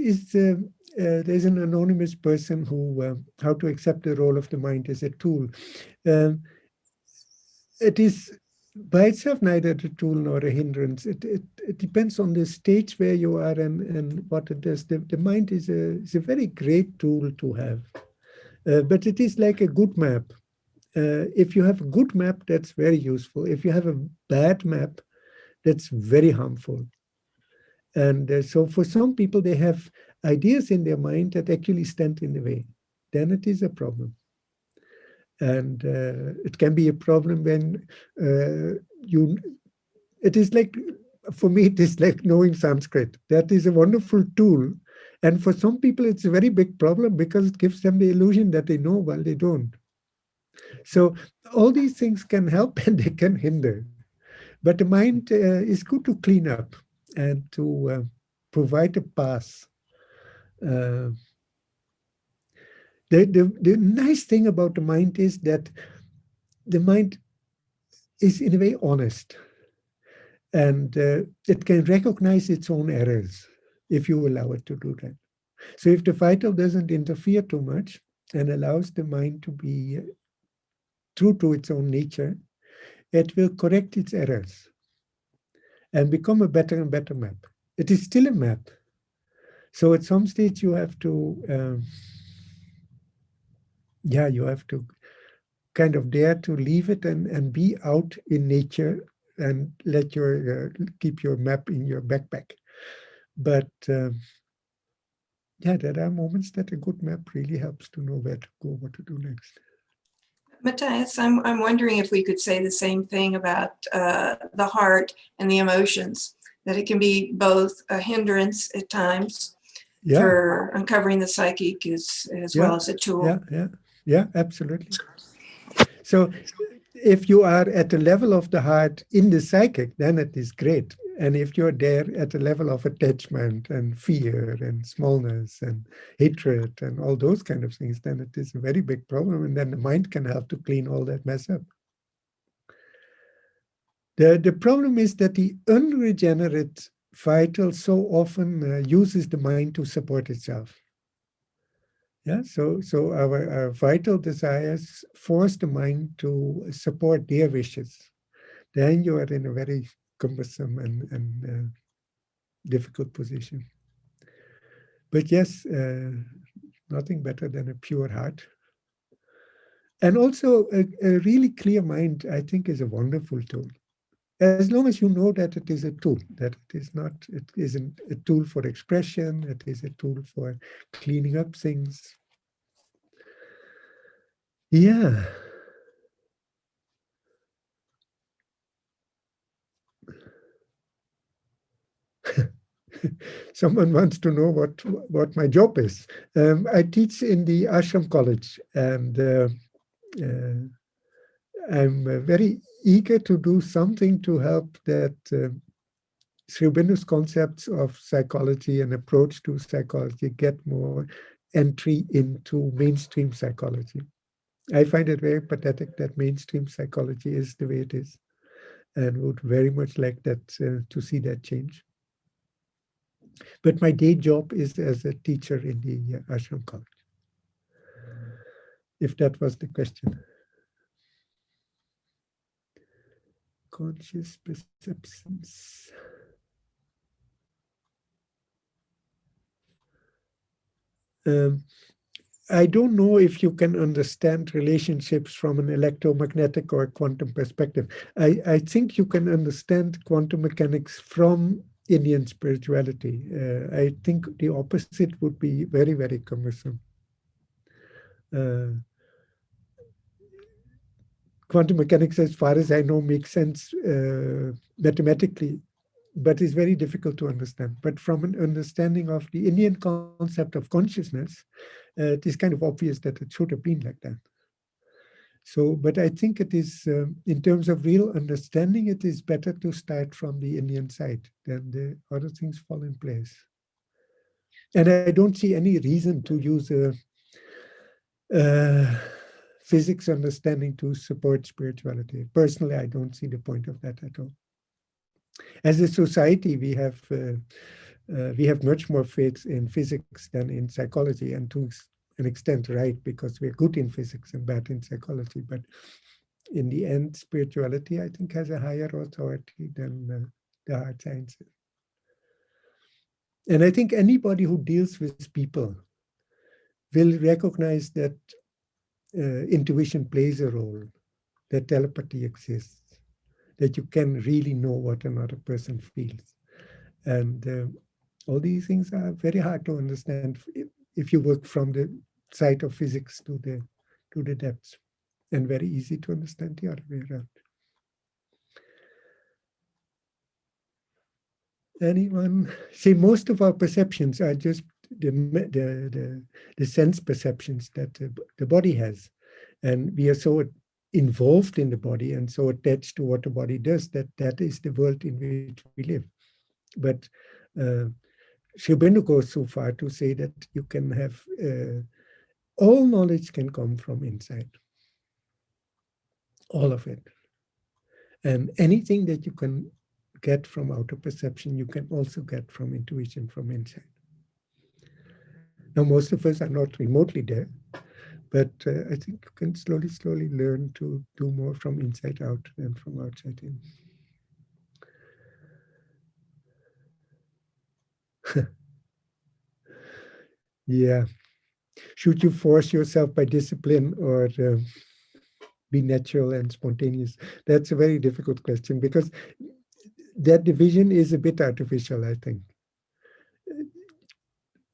there's an anonymous person who how to accept the role of the mind as a tool. It is by itself neither a tool nor a hindrance. It depends on the stage where you are and what it does. The mind is a very great tool to have, but it is like a good map. If you have a good map, that's very useful. If you have a bad map, that's very harmful. And so for some people, they have ideas in their mind that actually stand in the way. Then it is a problem. And it can be a problem when it is like, for me, it is like knowing Sanskrit. That is a wonderful tool. And for some people, it's a very big problem because it gives them the illusion that they know while they don't. So all these things can help and they can hinder. But the mind is good to clean up and to provide a path. The nice thing about the mind is that the mind is in a way honest, and it can recognize its own errors if you allow it to do that. So if the vital doesn't interfere too much and allows the mind to be true to its own nature, it will correct its errors and become a better and better map. It is still a map. So at some stage you have to, you have to kind of dare to leave it and be out in nature and let keep your map in your backpack. But there are moments that a good map really helps to know where to go, what to do next. Matthijs, I'm wondering if we could say the same thing about the heart and the emotions, that it can be both a hindrance at times for uncovering the psychic as well as a tool. Yeah, absolutely. So if you are at the level of the heart in the psychic, then it is great. And if you're there at the level of attachment and fear and smallness and hatred and all those kind of things, then it is a very big problem. And then the mind can help to clean all that mess up. The problem is that the unregenerate vital so often uses the mind to support itself. Yeah, so our vital desires force the mind to support their wishes. Then you are in a very cumbersome and difficult position. But yes, nothing better than a pure heart. And also a really clear mind, I think, is a wonderful tool. As long as you know that it is a tool, that it isn't a tool for expression, it is a tool for cleaning up things. Yeah. Someone wants to know what my job is. I teach in the ashram college, and I'm very eager to do something to help that Sri Aurobindo's concepts of psychology and approach to psychology get more entry into mainstream psychology. I find it very pathetic that mainstream psychology is the way it is, and would very much like that to see that change. But my day job is as a teacher in the ashram college, if that was the question. Conscious perceptions. I don't know if you can understand relationships from an electromagnetic or quantum perspective. I think you can understand quantum mechanics from Indian spirituality. I think the opposite would be very, very cumbersome. Quantum mechanics, as far as I know, makes sense mathematically. but it's very difficult to understand. But from an understanding of the Indian concept of consciousness, it is kind of obvious that it should have been like that. So, but I think it is, in terms of real understanding, it is better to start from the Indian side, then the other things fall in place. And I don't see any reason to use a physics understanding to support spirituality. Personally, I don't see the point of that at all. As a society, we have much more faith in physics than in psychology, and to an extent, right, because we're good in physics and bad in psychology. But in the end, spirituality, I think, has a higher authority than the hard sciences. And I think anybody who deals with people will recognize that intuition plays a role, that telepathy exists, that you can really know what another person feels. And all these things are very hard to understand if you work from the side of physics to the depths, and very easy to understand the other way around. Anyone? See, most of our perceptions are just the sense perceptions that the body has. And we are so involved in the body and so attached to what the body does that is the world in which we live. But Sri Aurobindo goes so far to say that you can have, all knowledge can come from inside. All of it. And anything that you can get from outer perception, you can also get from intuition from inside. Now, most of us are not remotely there, but I think you can slowly learn to do more from inside out than from outside in. Yeah. Should you force yourself by discipline or be natural and spontaneous? That's a very difficult question, because that division is a bit artificial, I think.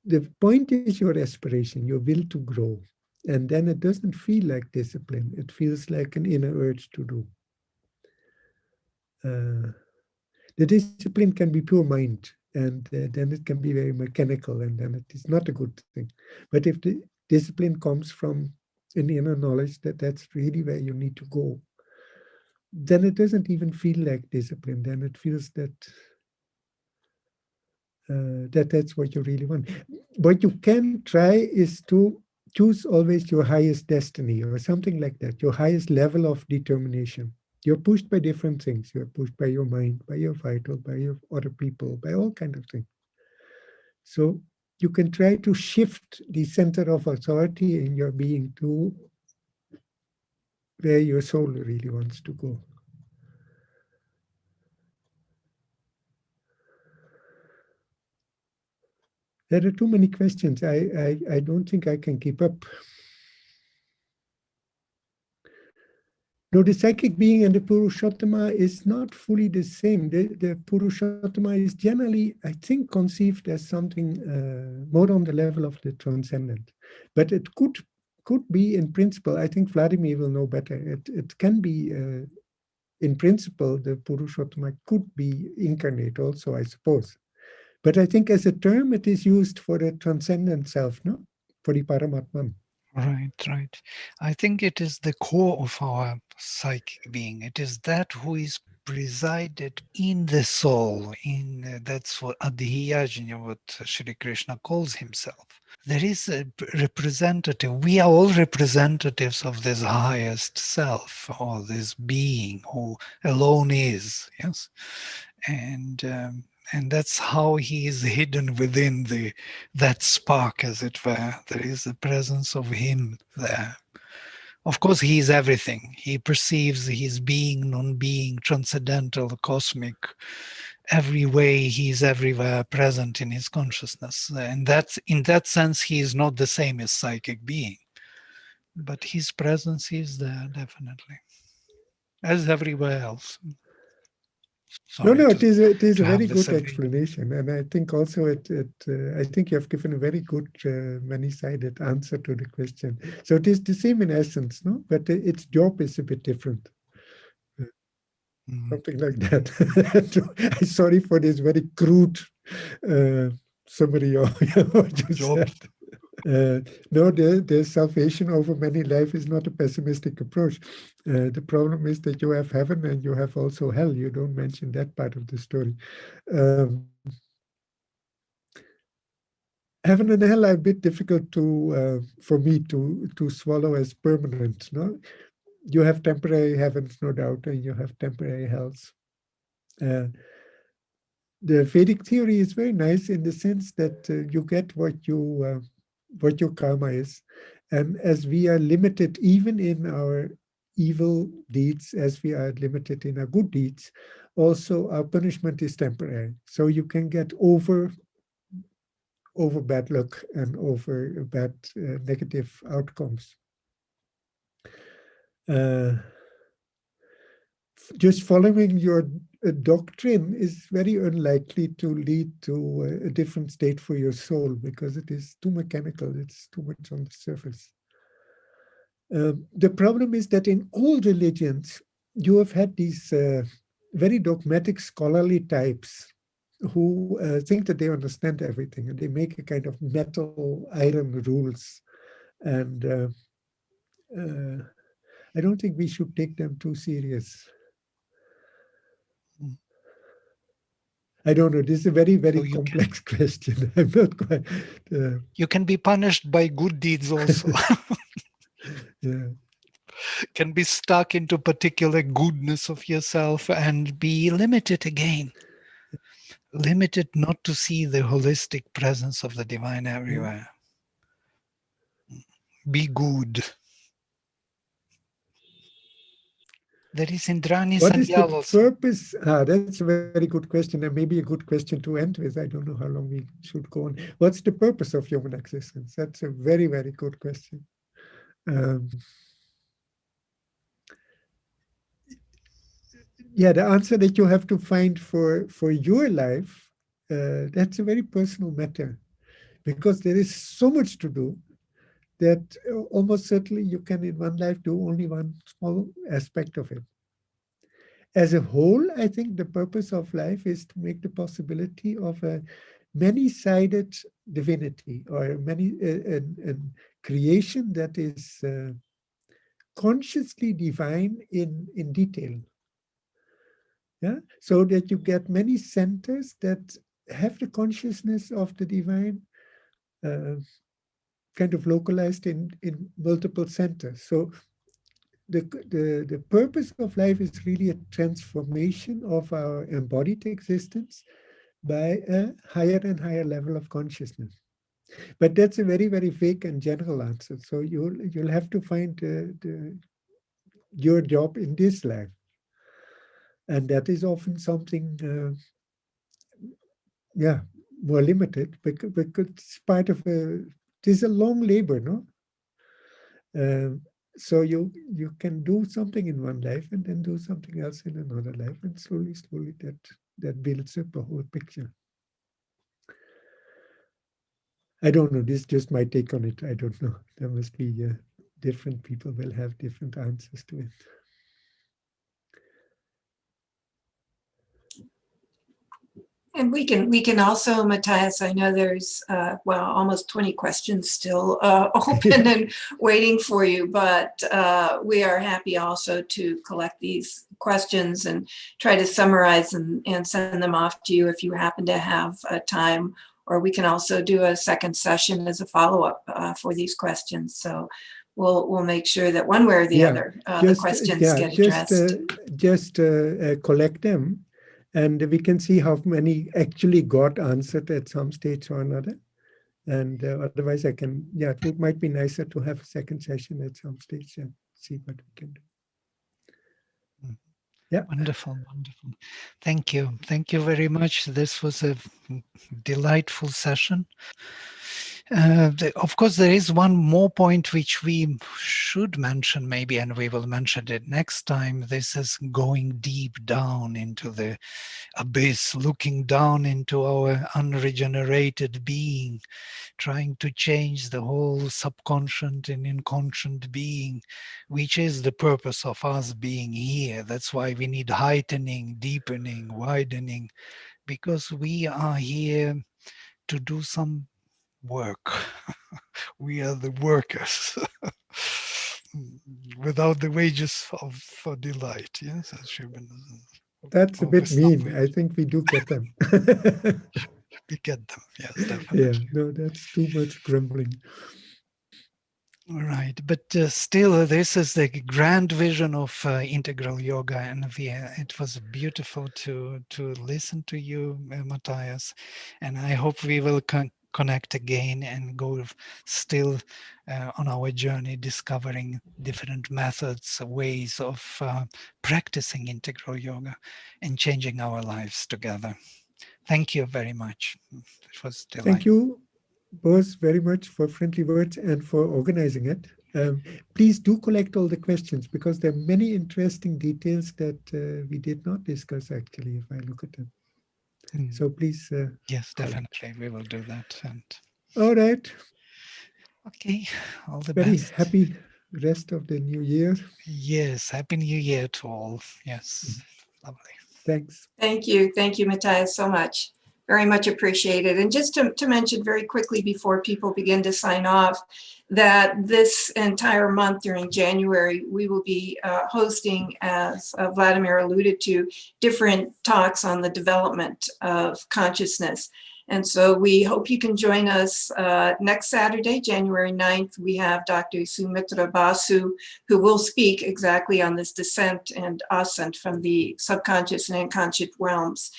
The point is your aspiration, your will to grow. And then it doesn't feel like discipline. It feels like an inner urge to do. The discipline can be pure mind, and then it can be very mechanical, and then it is not a good thing. But if the discipline comes from an inner knowledge that that's really where you need to go, then it doesn't even feel like discipline. Then it feels that that's what you really want. What you can try is to choose always your highest destiny or something like that, your highest level of determination. You're pushed by different things. You're pushed by your mind, by your vital, by your other people, by all kinds of things. So you can try to shift the center of authority in your being to where your soul really wants to go. There are too many questions. I don't think I can keep up. No, the psychic being and the Purushottama is not fully the same. The Purushottama is generally, I think, conceived as something more on the level of the transcendent. But it could be in principle. I think Vladimir will know better. It can be, in principle, the Purushottama could be incarnate also, I suppose. But I think as a term, it is used for the transcendent self, no? For the Paramatman. Right. I think it is the core of our psychic being. It is that who is presided in the soul. That's what Adhiyajna, what Shri Krishna calls himself. There is a representative. We are all representatives of this highest self, or this being who alone is. Yes, and that's how he is hidden within that spark, as it were. There is the presence of him there. Of course, he is everything. He perceives his being, non-being, transcendental, cosmic. Every way, he is everywhere present in his consciousness. And that's, in that sense, he is not the same as psychic being. But his presence is there, definitely. As everywhere else. Sorry No, it is a very have this good explanation, and I think also I think you have given a very good many-sided answer to the question. So it is the same in essence, no? But its job is a bit different. something like that. I'm sorry for this very crude summary of what you said. No, the salvation over many life is not a pessimistic approach. The problem is that you have heaven and you have also hell. You don't mention that part of the story. Heaven and hell are a bit difficult to for me to swallow as permanent. No, you have temporary heavens, no doubt, and you have temporary hells. The Vedic theory is very nice in the sense that you get what your karma is, and as we are limited even in our evil deeds, as we are limited in our good deeds, also our punishment is temporary. So you can get over bad luck and over bad negative outcomes. Just following your doctrine is very unlikely to lead to a different state for your soul, because it is too mechanical, it's too much on the surface. The problem is that in all religions, you have had these very dogmatic scholarly types who think that they understand everything, and they make a kind of metal iron rules. And I don't think we should take them too serious. I don't know. This is a very, very complex question. I'm not quite. You can be punished by good deeds also. Yeah. Can be stuck into particular goodness of yourself and be limited again. Limited not to see the holistic presence of the divine everywhere. Be good. There is Indrani What is the Sandhyalos. purpose? That's a very good question, and maybe a good question to end with. I don't know how long we should go on. What's the purpose of human existence? That's a very, very good question. Yeah, the answer that you have to find for your life, that's a very personal matter, because there is so much to do that almost certainly you can in one life do only one small aspect of it. As a whole, I think the purpose of life is to make the possibility of a many-sided divinity, or a creation that is consciously divine in detail. Yeah, so that you get many centers that have the consciousness of the divine kind of localized in multiple centers. So the purpose of life is really a transformation of our embodied existence by a higher and higher level of consciousness. But that's a very, very vague and general answer. So you'll have to find your job in this life. And that is often something, more limited, because it's part of it is a long labor, no? So you can do something in one life and then do something else in another life, and slowly that builds up a whole picture. I don't know. This is just my take on it. I don't know. There must be different people will have different answers to it. And we can also, Matthijs, I know there's, almost 20 questions still open and waiting for you, but we are happy also to collect these questions and try to summarize and send them off to you if you happen to have time, or we can also do a second session as a follow-up for these questions. So we'll make sure that one way or the other, the questions get addressed. Just collect them. And we can see how many actually got answered at some stage or another. And otherwise it might be nicer to have a second session at some stage and see what we can do. Yeah. Wonderful, wonderful. Thank you. Thank you very much. This was a delightful session. Of course, there is one more point which we should mention maybe, and we will mention it next time. This is going deep down into the abyss, looking down into our unregenerated being, trying to change the whole subconscious and inconscient being, which is the purpose of us being here. That's why we need heightening, deepening, widening, because we are here to do some work. We are the workers without the wages for delight. Yes, as Schumann That's a bit always mean. something. I think we do get them. We get them. Yes, Yeah, definitely. no, that's too much grumbling. Right, but still, this is the grand vision of integral yoga, and it was beautiful to listen to you, Matthijs, and I hope we will connect again and go still on our journey, discovering different methods, ways of practicing integral yoga, and changing our lives together. Thank you very much. It was delightful. Thank you both very much for friendly words and for organizing it. Please do collect all the questions, because there are many interesting details that we did not discuss, actually, if I look at them. So please. Yes, definitely. We will do that. And all right. Okay. All the very best. Happy rest of the new year. Yes. Happy New Year to all. Yes. Lovely. Thanks. Thank you. Thank you, Matthijs, so much. Very much appreciated. And just to mention very quickly before people begin to sign off, that this entire month during January, we will be hosting, as Vladimir alluded to, different talks on the development of consciousness. And so we hope you can join us next Saturday, January 9th. We have Dr. Sumitra Basu, who will speak exactly on this descent and ascent from the subconscious and unconscious realms.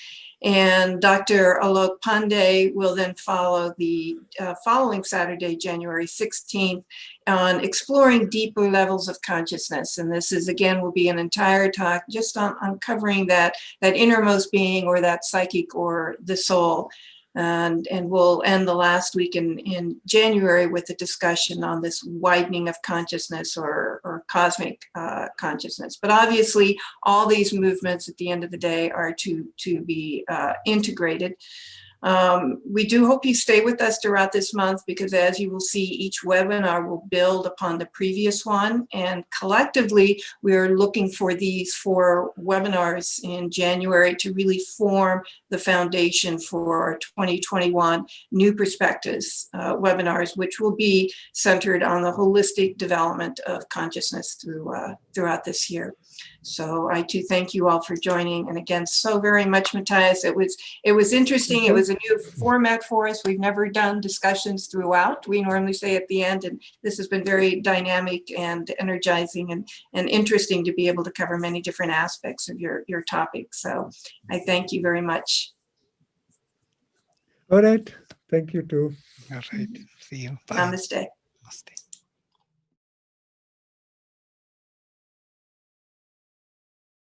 And Dr. Alok Pandey will then follow the following Saturday, January 16th, on exploring deeper levels of consciousness. And this is, again, will be an entire talk just on uncovering that innermost being, or that psychic, or the soul. And we'll end the last week in January with a discussion on this widening of consciousness, or cosmic consciousness. But obviously, all these movements at the end of the day are to be integrated. We do hope you stay with us throughout this month, because as you will see, each webinar will build upon the previous one. And collectively, we're looking for these 4 webinars in January to really form the foundation for our 2021 New Perspectives webinars, which will be centered on the holistic development of consciousness throughout this year. So I too thank you all for joining. And again, so very much, Matthijs. It was interesting. It was a new format for us. We've never done discussions throughout. We normally say at the end, and this has been very dynamic and energizing and interesting to be able to cover many different aspects of your topic. So I thank you very much. All right. Thank you too. All right. See you. Bye. Namaste. Namaste.